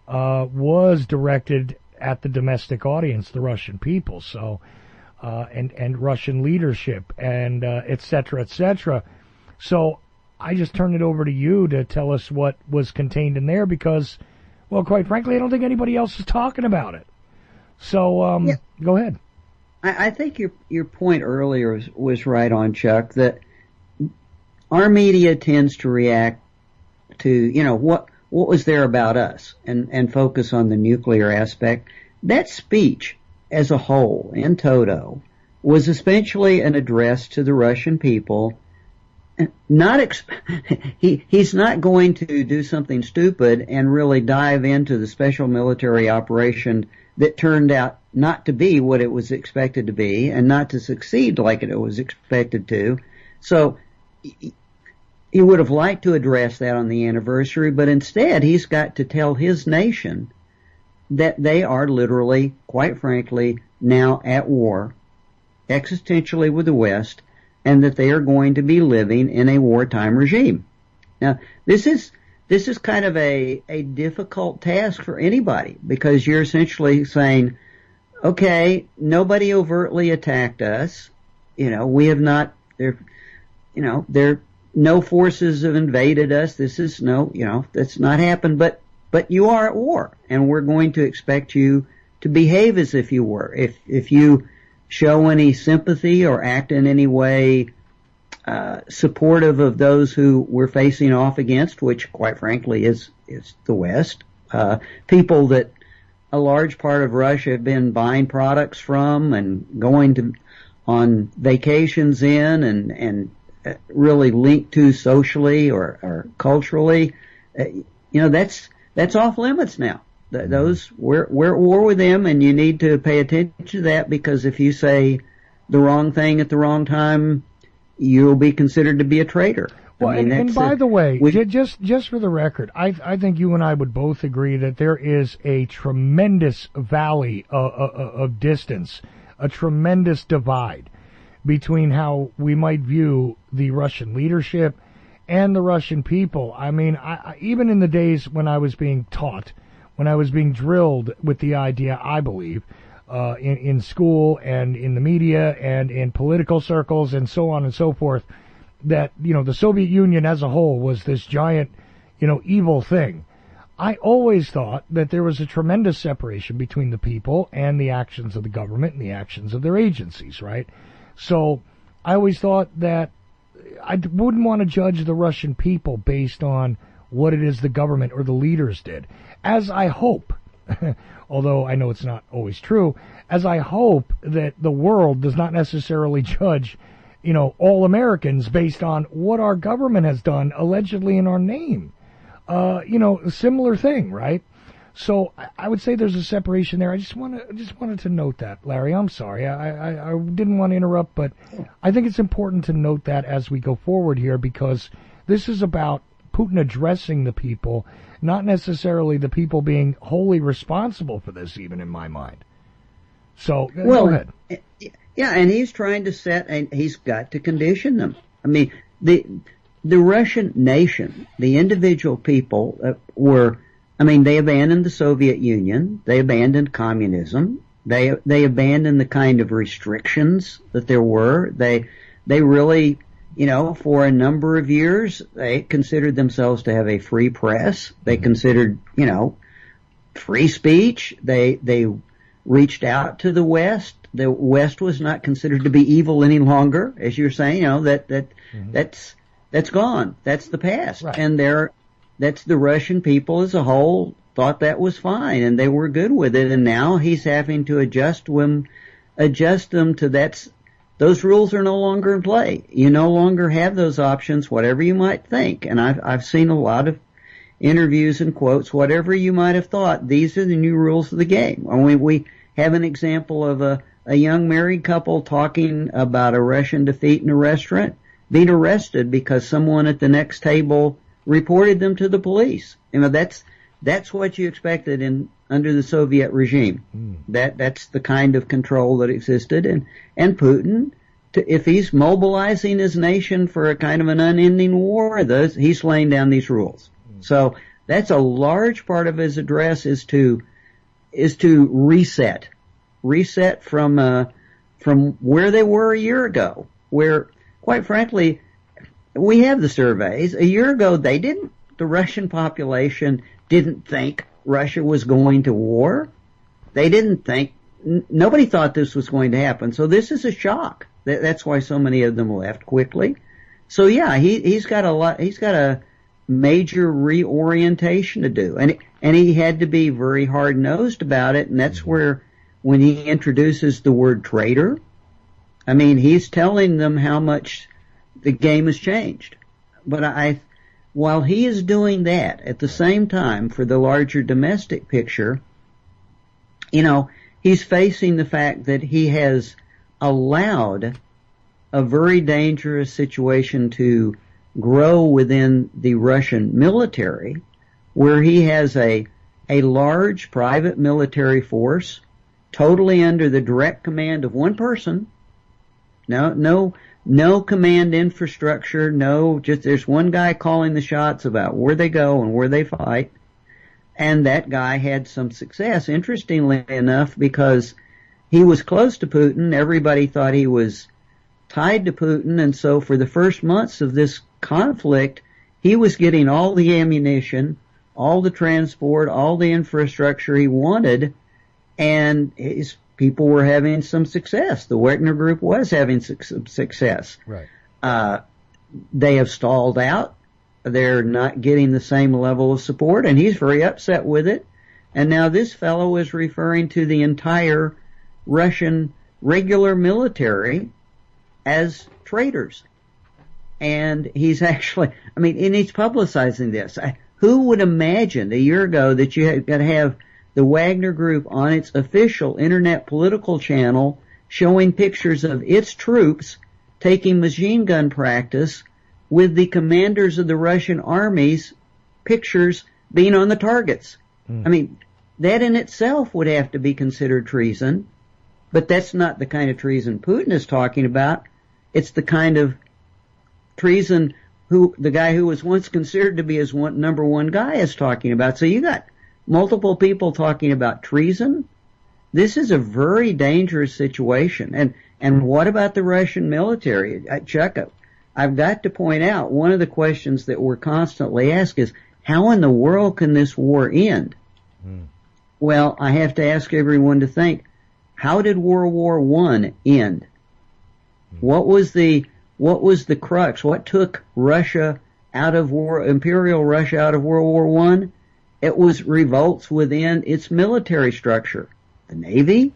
was directed at the domestic audience, the Russian people, so and Russian leadership, and et cetera, et cetera. So I just turn it over to you to tell us what was contained in there, because, well, quite frankly, I don't think anybody else is talking about it. So yeah. Go ahead. I think your point earlier was right on, Chuck, that our media tends to react to, you know, what was there about us and focus on the nuclear aspect. that speech as a whole, in toto, was essentially an address to the Russian people. He's not going to do something stupid and really dive into the special military operation that turned out not to be what it was expected to be and not to succeed like it was expected to. So he would have liked to address that on the anniversary, but instead he's got to tell his nation that they are literally, quite frankly, now at war, existentially with the West, and that they are going to be living in a wartime regime. Now, this is kind of a difficult task for anybody, because you're essentially saying, okay, nobody overtly attacked us. We have not, no forces have invaded us. This is that's not happened, but you are at war, and we're going to expect you to behave as if you were. If you show any sympathy or act in any way supportive of those who we're facing off against, which quite frankly is the West, people that a large part of Russia have been buying products from and going on vacations in and really linked to socially or culturally, that's off limits now. Those we're at war with them, and you need to pay attention to that, because if you say the wrong thing at the wrong time, you'll be considered to be a traitor. Well, and by the way, just for the record, I think you and I would both agree that there is a tremendous valley of distance, a tremendous divide between how we might view the Russian leadership and the Russian people. I mean, even in the days when I was being taught, when I was being drilled with the idea, I believe, in school and in the media and in political circles and so on and so forth, that, the Soviet Union as a whole was this giant, evil thing. I always thought that there was a tremendous separation between the people and the actions of the government and the actions of their agencies, right? So I always thought that I wouldn't want to judge the Russian people based on what it is the government or the leaders did. As I hope, although I know it's not always true, as I hope that the world does not necessarily judge, all Americans based on what our government has done allegedly in our name. A similar thing, right? So I would say there's a separation there. I just wanted to note that, Larry. I'm sorry. I didn't want to interrupt, but I think it's important to note that as we go forward here, because this is about Putin addressing the people, not necessarily the people being wholly responsible for this, even in my mind. So, go ahead. Yeah, and he's trying to set, and he's got to condition them. I mean, the Russian nation, the individual people they abandoned the Soviet Union, they abandoned communism, they abandoned the kind of restrictions that there were. They really, for a number of years, they considered themselves to have a free press. They considered, free speech. They reached out to the West. The West was not considered to be evil any longer, as you're saying. That's gone. That's the past, right. And that's the Russian people as a whole thought that was fine, and they were good with it. And now he's having to adjust them to those rules are no longer in play. You no longer have those options, whatever you might think. And I've seen a lot of interviews and quotes, whatever you might have thought, these are the new rules of the game. And we have an example of a young married couple talking about a Russian defeat in a restaurant, being arrested because someone at the next table reported them to the police. That's what you expected under the Soviet regime. That's the kind of control that existed, and Putin, if he's mobilizing his nation for a kind of an unending war, he's laying down these rules. So that's a large part of his address is to reset from where they were a year ago, where quite frankly, we have the surveys. A year ago, the Russian population didn't think Russia was going to war. They didn't think, nobody thought this was going to happen. So this is a shock. That's why so many of them left quickly. So yeah, he's got a major reorientation to do. And he had to be very hard-nosed about it, and that's where, when he introduces the word traitor, I mean, he's telling them how much the game has changed. But while he is doing that, at the same time, for the larger domestic picture, you know, he's facing the fact that he has allowed a very dangerous situation to grow within the Russian military, where he has a large private military force totally under the direct command of one person. No command infrastructure, there's one guy calling the shots about where they go and where they fight. And that guy had some success, interestingly enough, because he was close to Putin. Everybody thought he was tied to Putin, and so for the first months of this conflict, he was getting all the ammunition, all the transport, all the infrastructure he wanted, and his people were having some success. The Wagner Group was having some success. Right. They have stalled out. They're not getting the same level of support, and he's very upset with it. And now this fellow is referring to the entire Russian regular military as traitors. And he's actually, and he's publicizing this. Who would imagine a year ago that you had got to have the Wagner Group on its official internet political channel showing pictures of its troops taking machine gun practice with the commanders of the Russian armies pictures being on the targets? That in itself would have to be considered treason, but that's not the kind of treason Putin is talking about. It's the kind of treason the guy who was once considered to be his number one guy is talking about. So you got multiple people talking about treason. This is a very dangerous situation. And what about the Russian military? Chuck, I've got to point out, one of the questions that we're constantly asked is, how in the world can this war end? Well, I have to ask everyone to think, how did World War I end? What was the crux? What took Russia out of Imperial Russia out of World War I? It was revolts within its military structure. The Navy,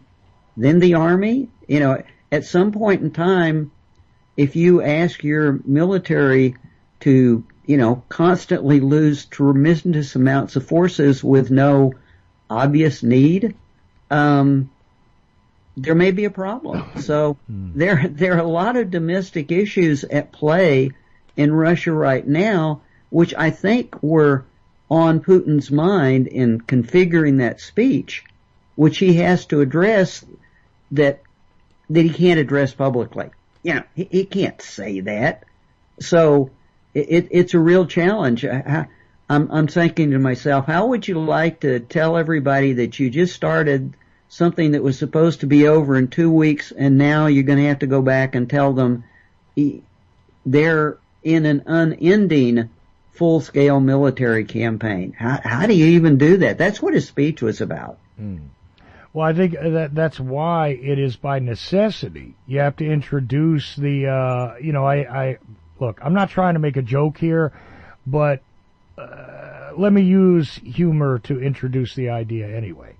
then the Army. You know, at some point in time, if you ask your military to, constantly lose tremendous amounts of forces with no obvious need, there may be a problem. So there are a lot of domestic issues at play in Russia right now, which I think were on Putin's mind in configuring that speech, which he has to address that he can't address publicly. He can't say that. So it's a real challenge. I'm thinking to myself, how would you like to tell everybody that you just started something that was supposed to be over in 2 weeks, and now you're going to have to go back and tell them they're in an unending full-scale military campaign? How do you even do that? That's what his speech was about. Well, I think that's why it is by necessity. You have to introduce the, look, I'm not trying to make a joke here, but let me use humor to introduce the idea anyway.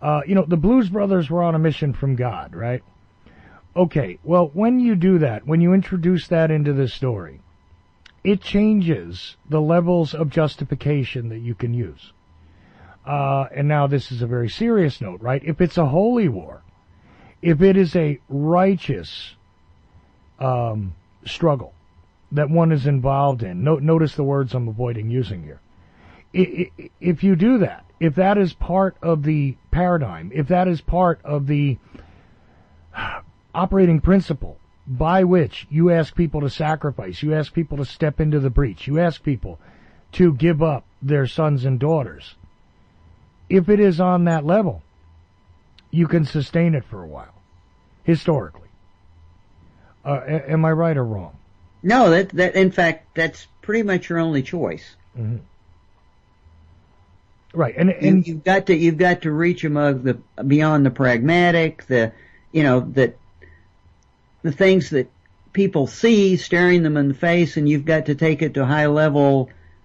The Blues Brothers were on a mission from God, right? Okay, well, when you do that, when you introduce that into the story, it changes the levels of justification that you can use. And now this is a very serious note, right? If it's a holy war, if it is a righteous struggle that one is involved in, notice the words I'm avoiding using here. If you do that, if that is part of the paradigm, if that is part of the operating principle by which you ask people to sacrifice, you ask people to step into the breach, you ask people to give up their sons and daughters, if it is on that level, you can sustain it for a while, historically. Am I right or wrong? No, that in fact, that's pretty much your only choice. Mm-hmm. Right, and you've got to reach among beyond the pragmatic, the things that people see, staring them in the face, and you've got to take it to high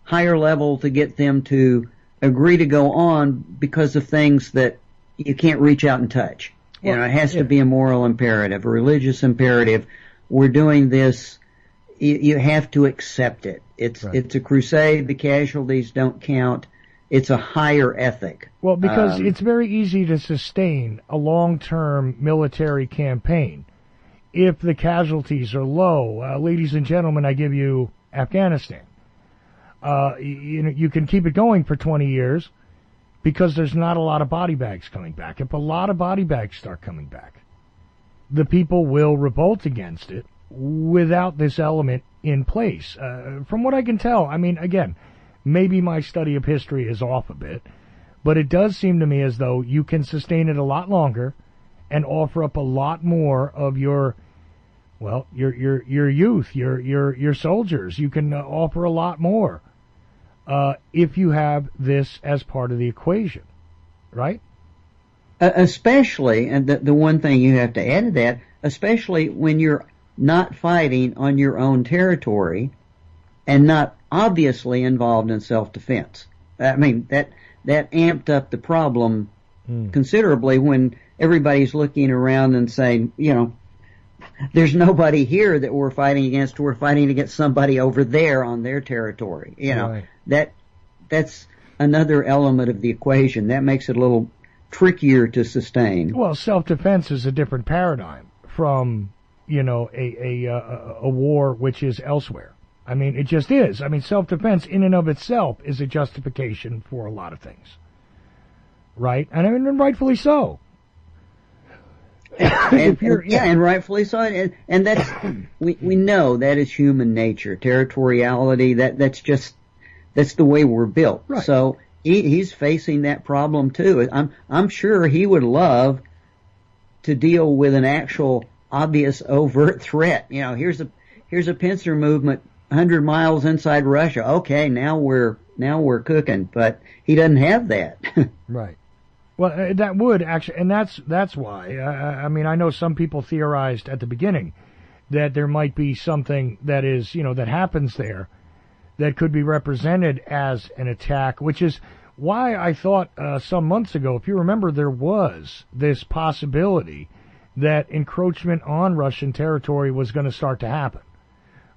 higher level to get them to agree to go on because of things that you can't reach out and touch. Well, it has to be a moral imperative, a religious imperative. We're doing this. You have to accept it. It's a crusade. The casualties don't count. It's a higher ethic. Well, because it's very easy to sustain a long-term military campaign if the casualties are low. Ladies and gentlemen, I give you Afghanistan. You can keep it going for 20 years because there's not a lot of body bags coming back. If a lot of body bags start coming back, the people will revolt against it without this element in place. From what I can tell, I mean, again, maybe my study of history is off a bit, but it does seem to me as though you can sustain it a lot longer and offer up a lot more of your youth, your soldiers. You can offer a lot more if you have this as part of the equation, right? Especially, and the one thing you have to add to that, especially when you're not fighting on your own territory and not obviously involved in self-defense. I mean, that amped up the problem considerably when everybody's looking around and saying, there's nobody here that we're fighting against. We're fighting against somebody over there on their territory. That's another element of the equation. That makes it a little trickier to sustain. Well, self-defense is a different paradigm from, a war which is elsewhere. I mean, it just is. I mean, self-defense in and of itself is a justification for a lot of things. Right? And I mean, rightfully so. And rightfully so. And that's, we know that is human nature. Territoriality, that's the way we're built. Right. So he's facing that problem too. I'm sure he would love to deal with an actual obvious overt threat. Here's a pincer movement 100 miles inside Russia. Okay, now we're cooking, but he doesn't have that. Right. Well, that would actually, and that's why. I mean, I know some people theorized at the beginning that there might be something that is, that happens there that could be represented as an attack, which is why I thought some months ago, if you remember, there was this possibility that encroachment on Russian territory was going to start to happen,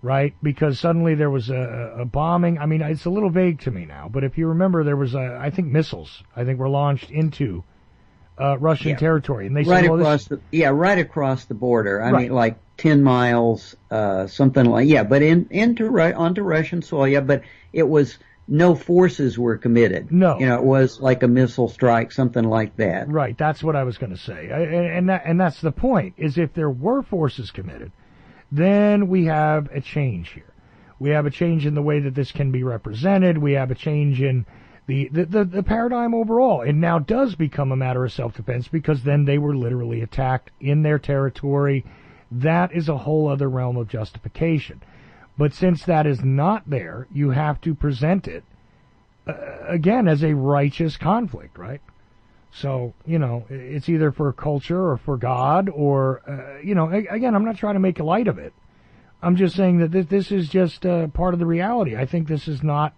right? Because suddenly there was a bombing. I mean, it's a little vague to me now, but if you remember, there was I think missiles, were launched into Russian territory, and they said, right across the border. I mean, like 10 miles, something like, but onto Russian soil. But it was no forces were committed. No, it was like a missile strike, something like that. Right. That's what I was going to say, and that's the point. Is if there were forces committed, then we have a change here. We have a change in the way that this can be represented. We have a change in the paradigm overall. It now does become a matter of self-defense because then they were literally attacked in their territory. That is a whole other realm of justification. But since that is not there, you have to present it, again, as a righteous conflict, right? So, it's either for culture or for God or, again, I'm not trying to make light of it. I'm just saying that this is just part of the reality. I think this is not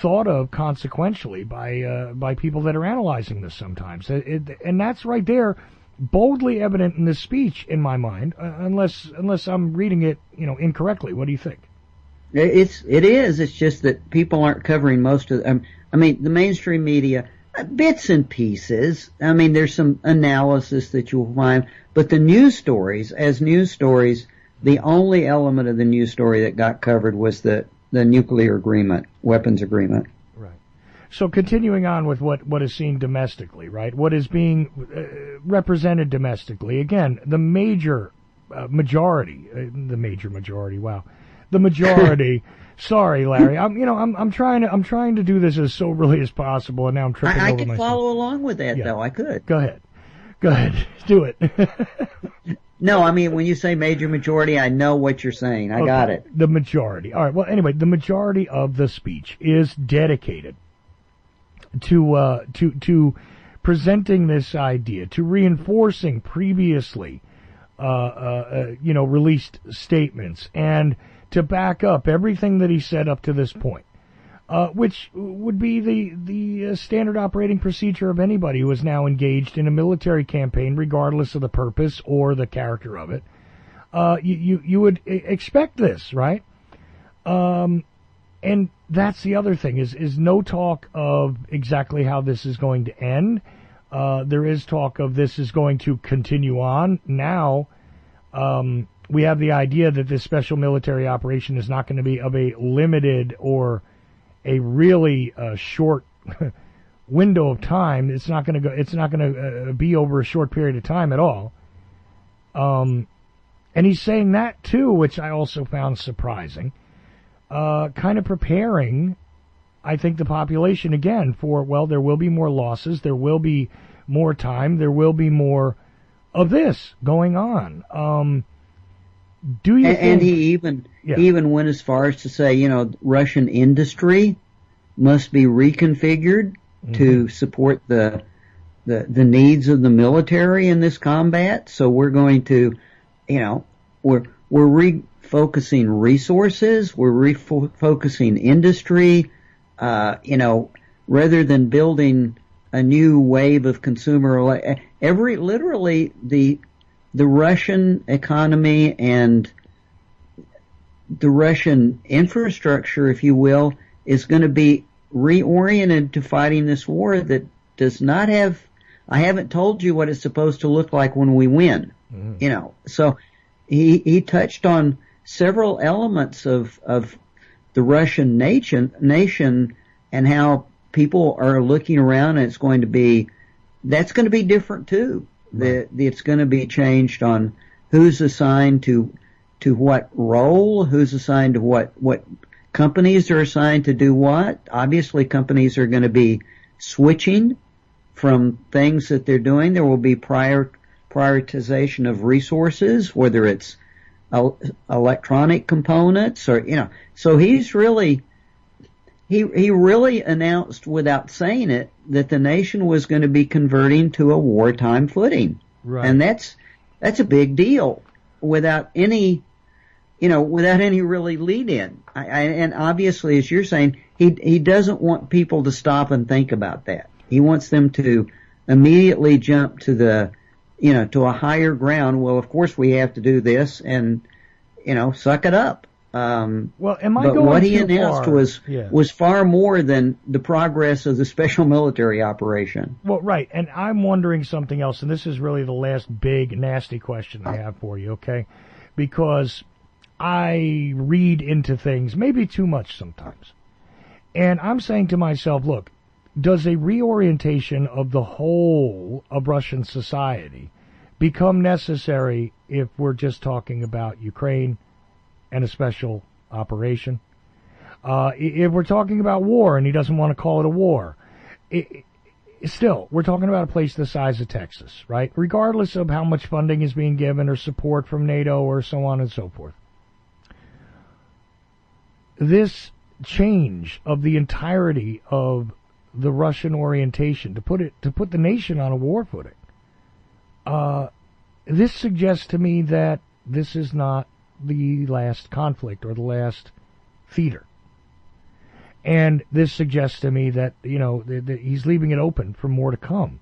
thought of consequentially by people that are analyzing this sometimes. And that's right there, boldly evident in this speech, in my mind, unless I'm reading it, incorrectly. What do you think? It is. It's just that people aren't covering most of the mainstream media, bits and pieces. I mean, there's some analysis that you'll find, but the news stories, the only element of the news story that got covered was the nuclear agreement, weapons agreement. Right. So continuing on with what is seen domestically, right? What is being represented domestically? Again, the major majority. Wow, the majority. Sorry, Larry. I'm trying to do this as soberly as possible, and now I'm tripping over myself. I could follow along with that, though. I could. Go ahead. Do it. No, I mean, when you say major majority, I know what you're saying. I got it. The majority. All right. Well, anyway, the majority of the speech is dedicated to presenting this idea, to reinforcing previously, released statements, and to back up everything that he said up to this point. which would be the standard operating procedure of anybody who is now engaged in a military campaign, regardless of the purpose or the character of it. You would expect this, right? And that's the other thing, is no talk of exactly how this is going to end. There is talk of this is going to continue on. Now, we have the idea that this special military operation is not going to be of a limited or a really short window of time. It's not going to be over a short period of time at all. And he's saying that too, which I also found surprising. Kind of preparing, I think, the population again for, well, there will be more losses, there will be more time, there will be more of this going on. Do you think, and he even went as far as to say, Russian industry must be reconfigured to support the needs of the military in this combat. So we're going to, we're refocusing resources, we're refocusing industry, rather than building a new wave of consumer. Literally the Russian economy and the Russian infrastructure, if you will, is going to be reoriented to fighting this war that does not have, I haven't told you what it's supposed to look like when we win, So he touched on several elements of the Russian nation and how people are looking around, and that's going to be different too. Right. It's going to be changed on who's assigned to what role, who's assigned to what companies are assigned to do what. Obviously, companies are going to be switching from things that they're doing. There will be prioritization of resources, whether it's electronic components or, So he's really, he really announced without saying it that the nation was going to be converting to a wartime footing. Right. And that's a big deal without any really lead in. And obviously, as you're saying, he doesn't want people to stop and think about that. He wants them to immediately jump to to a higher ground. Well, of course we have to do this and, suck it up. Well, am I but going what he too announced far? was far more than the progress of the special military operation. Well, right, and I'm wondering something else, and this is really the last big, nasty question I have for you, okay? Because I read into things maybe too much sometimes. And I'm saying to myself, look, does a reorientation of the whole of Russian society become necessary if we're just talking about Ukraine and a special operation? If we're talking about war and he doesn't want to call it a war, still, we're talking about a place the size of Texas, right? Regardless of how much funding is being given or support from NATO or so on and so forth. This change of the entirety of the Russian orientation, to put the nation on a war footing, this suggests to me that this is not the last conflict or the last theater. And this suggests to me that, that he's leaving it open for more to come.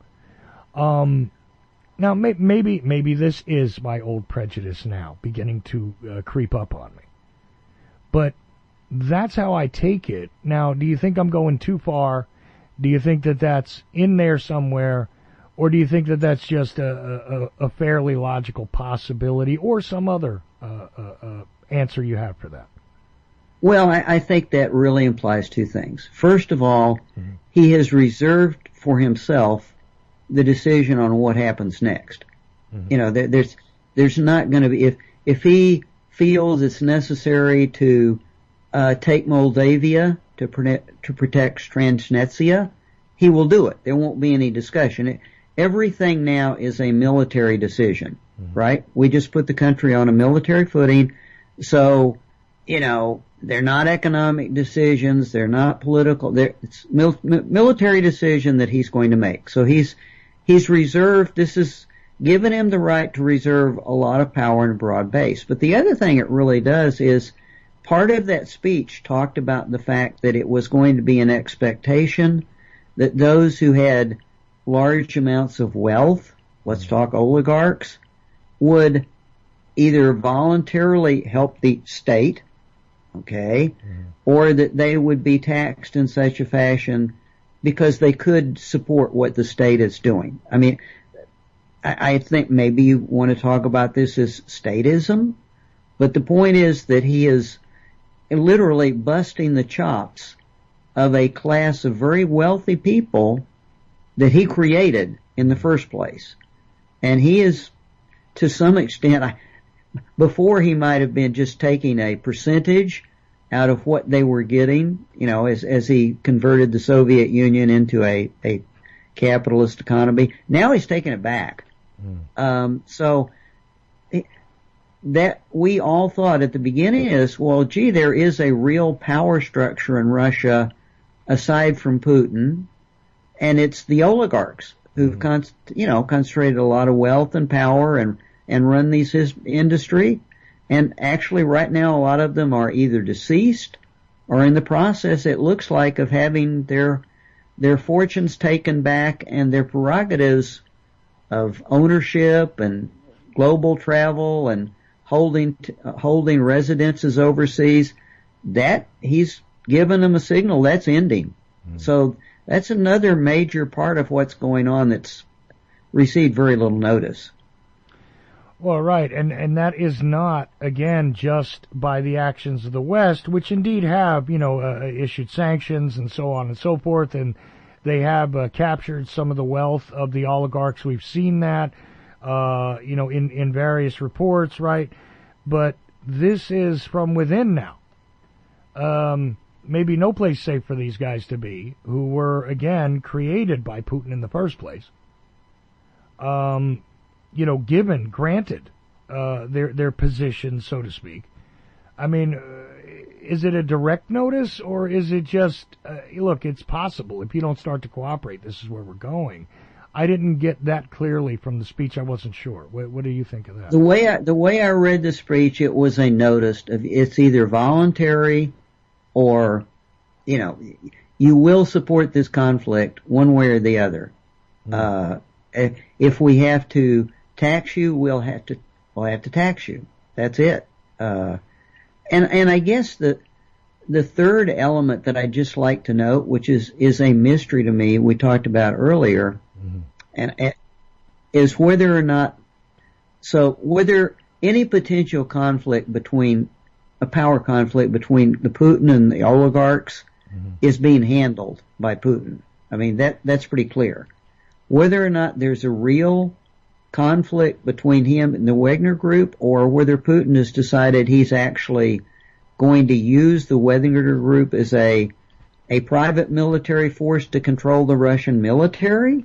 Now, maybe this is my old prejudice now beginning to creep up on me. But that's how I take it. Now, do you think I'm going too far? Do you think that that's in there somewhere? Or do you think that that's just a fairly logical possibility or some other answer you have for that? Well, I think that really implies two things. First of all, he has reserved for himself the decision on what happens next. There's not going to be, if he feels it's necessary to take Moldavia to protect Transnistria, he will do it. There won't be any discussion. Everything now is a military decision, right? We just put the country on a military footing. So, they're not economic decisions. They're not political. It's military decision that he's going to make. So he's reserved. This has given him the right to reserve a lot of power in a broad base. But the other thing it really does is part of that speech talked about the fact that it was going to be an expectation that those who had large amounts of wealth, let's talk oligarchs, would either voluntarily help the state, okay, or that they would be taxed in such a fashion because they could support what the state is doing. I mean, I think maybe you want to talk about this as statism, but the point is that he is literally busting the chops of a class of very wealthy people that he created in the first place. And he is, to some extent, before he might have been just taking a percentage out of what they were getting, as he converted the Soviet Union into a capitalist economy. Now he's taking it back. So that we all thought at the beginning is, well, gee, there is a real power structure in Russia aside from Putin, and it's the oligarchs who've concentrated a lot of wealth and power and run these industry. And actually right now a lot of them are either deceased or in the process, it looks like, of having their fortunes taken back and their prerogatives of ownership and global travel and holding residences overseas, that he's given them a signal that's ending. So that's another major part of what's going on that's received very little notice. Well, right, and that is not, again, just by the actions of the West, which indeed have, issued sanctions and so on and so forth, and they have captured some of the wealth of the oligarchs. We've seen that, in various reports, right? But this is from within now. Maybe no place safe for these guys to be, who were, again, created by Putin in the first place. Granted their position, so to speak. I mean, is it a direct notice, or is it just, look, it's possible. If you don't start to cooperate, this is where we're going. I didn't get that clearly from the speech. I wasn't sure. What do you think of that? The way I read the speech, it was a notice of it's either voluntary or, you will support this conflict one way or the other. If we have to tax you, we'll have to tax you. That's it. And I guess the third element that I'd just like to note, which is a mystery to me, we talked about earlier, and is whether any potential conflict power conflict between the Putin and the oligarchs is being handled by Putin. I mean, that's pretty clear. Whether or not there's a real conflict between him and the Wagner Group, or whether Putin has decided he's actually going to use the Wagner Group as a private military force to control the Russian military,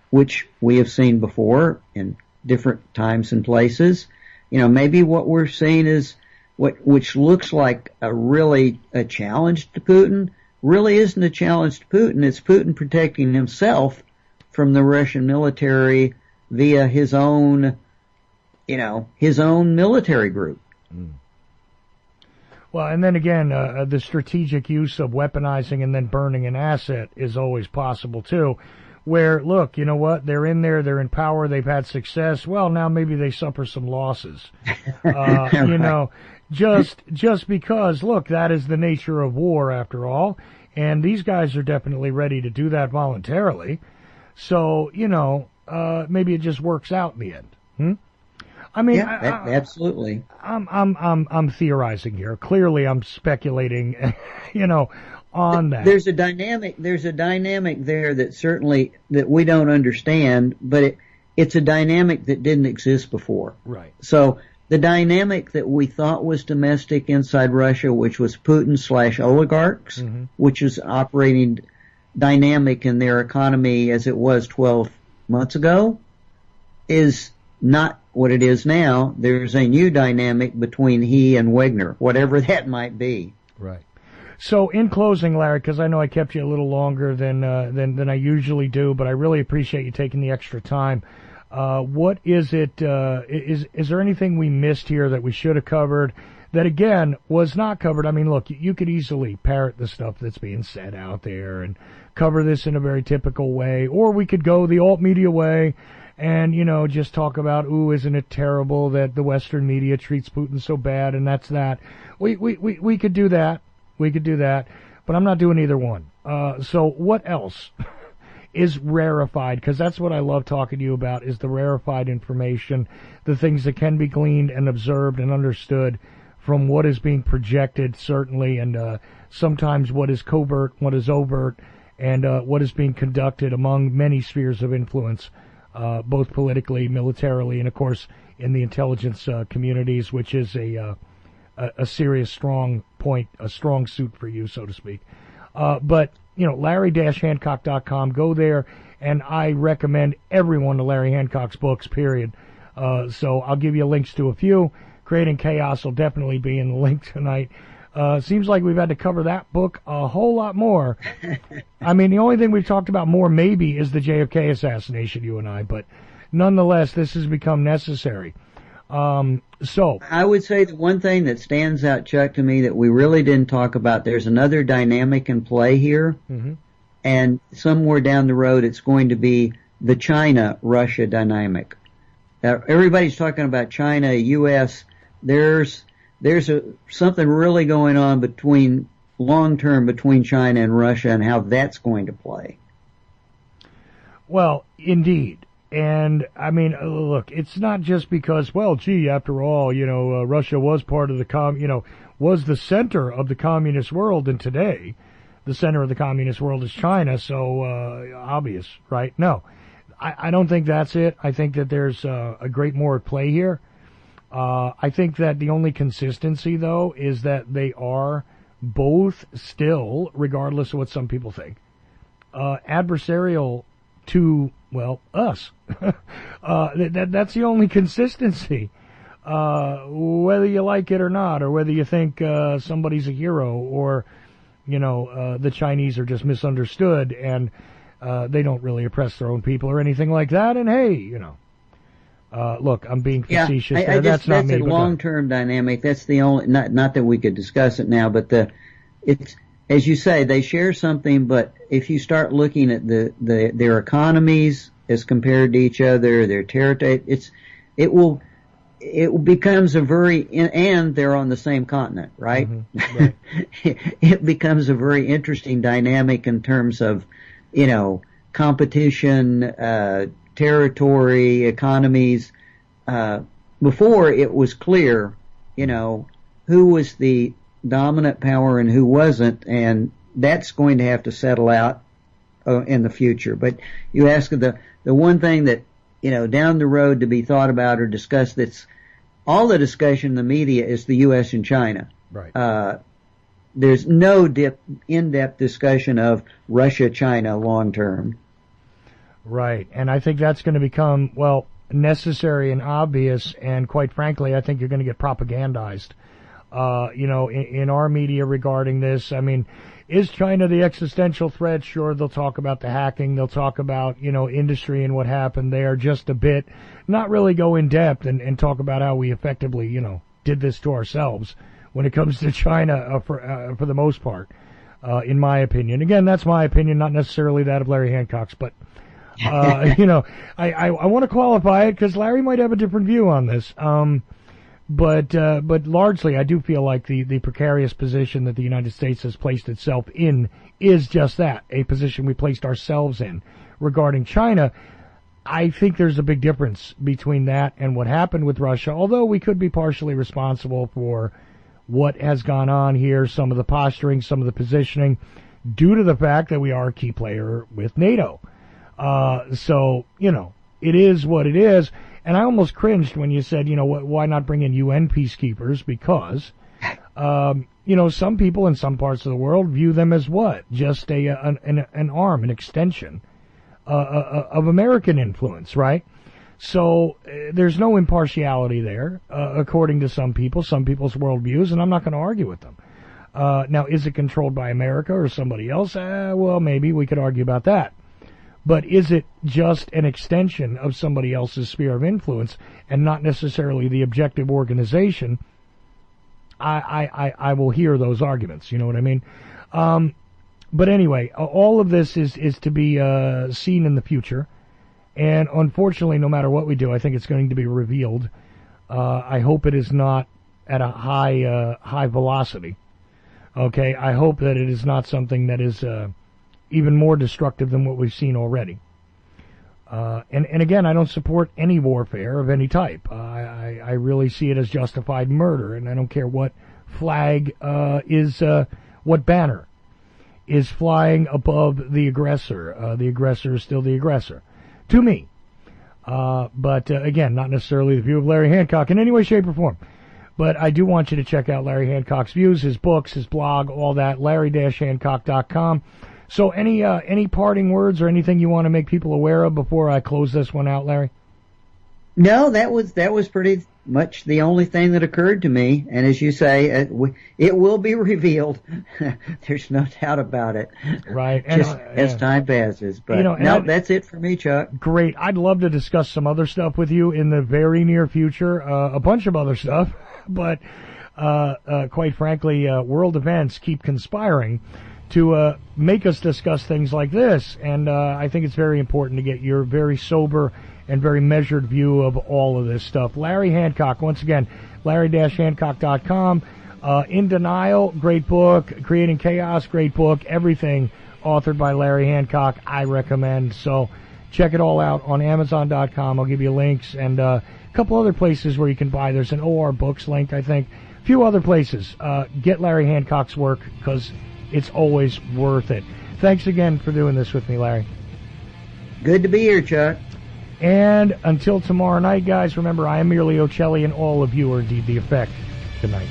which we have seen before in different times and places. Maybe what we're seeing is which looks like a challenge to Putin really isn't a challenge to Putin. It's Putin protecting himself from the Russian military via his own military group. Well, and then again, the strategic use of weaponizing and then burning an asset is always possible too. Where, look, you know what? They're in there, they're in power, they've had success. Well, now maybe they suffer some losses. Just because, look, that is the nature of war after all. And these guys are definitely ready to do that voluntarily. So, maybe it just works out in the end. I mean, absolutely. I'm theorizing here. Clearly, I'm speculating, on that. There's a dynamic there that we don't understand, but it's a dynamic that didn't exist before. Right. So the dynamic that we thought was domestic inside Russia, which was Putin/oligarchs, which is operating dynamic in their economy as it was 12 months ago, is not what it is now. There's a new dynamic between he and Wagner, whatever that might be. Right. So in closing, Larry, because I know I kept you a little longer than I usually do, but I really appreciate you taking the extra time. What is it? Is there anything we missed here that we should have covered that again was not covered. I mean, look, you could easily parrot the stuff that's being said out there and cover this in a very typical way, or we could go the alt media way and, just talk about, ooh, isn't it terrible that the Western media treats Putin so bad, and that's that. We could do that. We could do that, but I'm not doing either one. So what else is rarefied? Because that's what I love talking to you about, is the rarefied information, the things that can be gleaned and observed and understood from what is being projected, certainly, and sometimes what is covert, what is overt, and what is being conducted among many spheres of influence, both politically, militarily, and, of course, in the intelligence communities, which is a serious, strong point, a strong suit for you, so to speak. But, Larry-Hancock.com, go there, and I recommend everyone to Larry Hancock's books, period. So I'll give you links to a few. Creating Chaos will definitely be in the link tonight. Seems like we've had to cover that book a whole lot more. I mean, the only thing we've talked about more maybe is the JFK assassination, you and I, but nonetheless, this has become necessary. So I would say the one thing that stands out, Chuck, to me that we really didn't talk about, there's another dynamic in play here, and somewhere down the road it's going to be the China-Russia dynamic. Everybody's talking about China, U.S., there's something really going on long term between China and Russia, and how that's going to play. Well, indeed. And I mean, look, it's not just because, well, gee, after all, Russia was part of was the center of the communist world, and today the center of the communist world is China, so obvious, right? No, I don't think that's it. I think that there's a great more at play here. I think that the only consistency, though, is that they are both still, regardless of what some people think, adversarial to, well, us. That's the only consistency. Whether you like it or not, or whether you think somebody's a hero, or, the Chinese are just misunderstood and they don't really oppress their own people or anything like that. And hey, look, I'm being facetious there. That's not me. That's a long-term dynamic. That's the only, not that we could discuss it now, but it's, as you say, they share something, but if you start looking at their economies as compared to each other, their territory, it becomes and they're on the same continent, right? Right. It becomes a very interesting dynamic in terms of, competition, territory, economies. Before it was clear, who was the dominant power and who wasn't, and that's going to have to settle out in the future. But you ask the one thing that, down the road to be thought about or discussed, that's all the discussion in the media is the U.S. and China. Right. There's no in-depth discussion of Russia-China long-term. Right. And I think that's going to become, well, necessary and obvious, and quite frankly, I think you're going to get propagandized. In our media regarding this. I mean, is China the existential threat? Sure, they'll talk about the hacking. They'll talk about, industry and what happened there just a bit. Not really go in depth and talk about how we effectively, did this to ourselves when it comes to China for the most part, in my opinion. Again, that's my opinion, not necessarily that of Larry Hancock's, but, I want to qualify it because Larry might have a different view on this. But largely, I do feel like the precarious position that the United States has placed itself in is just that, a position we placed ourselves in. Regarding China, I think there's a big difference between that and what happened with Russia, although we could be partially responsible for what has gone on here, some of the posturing, some of the positioning, due to the fact that we are a key player with NATO. So, it is what it is. And I almost cringed when you said, why not bring in UN peacekeepers? Because, some people in some parts of the world view them as what? Just an arm, an extension of American influence, right? So there's no impartiality there, according to some people's worldviews, and I'm not going to argue with them. Now, is it controlled by America or somebody else? Well, maybe we could argue about that. But is it just an extension of somebody else's sphere of influence and not necessarily the objective organization I will hear those arguments. You know what I mean? But anyway, all of this is to be seen in the future. And unfortunately, no matter what we do, I think it's going to be revealed. I hope it is not at a high velocity. Okay, I hope that it is not something that is even more destructive than what we've seen already. And again, I don't support any warfare of any type. I really see it as justified murder, and I don't care what flag what banner is flying above the aggressor. The aggressor is still the aggressor. To me. But again, not necessarily the view of Larry Hancock in any way, shape, or form. But I do want you to check out Larry Hancock's views, his books, his blog, all that, larry-hancock.com. So any parting words or anything you want to make people aware of before I close this one out, Larry? No, that was pretty much the only thing that occurred to me. And as you say, it will be revealed. There's no doubt about it. Right. Just as time passes. But that's it for me, Chuck. Great. I'd love to discuss some other stuff with you in the very near future. A bunch of other stuff. But quite frankly, world events keep conspiring to make us discuss things like this. And I think it's very important to get your very sober and very measured view of all of this stuff. Larry Hancock, once again, larry-hancock.com. In Denial, great book. Creating Chaos, great book. Everything authored by Larry Hancock, I recommend. So check it all out on Amazon.com. I'll give you links and a couple other places where you can buy. There's an OR Books link, I think. A few other places. Get Larry Hancock's work because it's always worth it. Thanks again for doing this with me, Larry. Good to be here, Chuck. And until tomorrow night, guys, remember, I am merely Ochelli, and all of you are indeed the effect. Good night.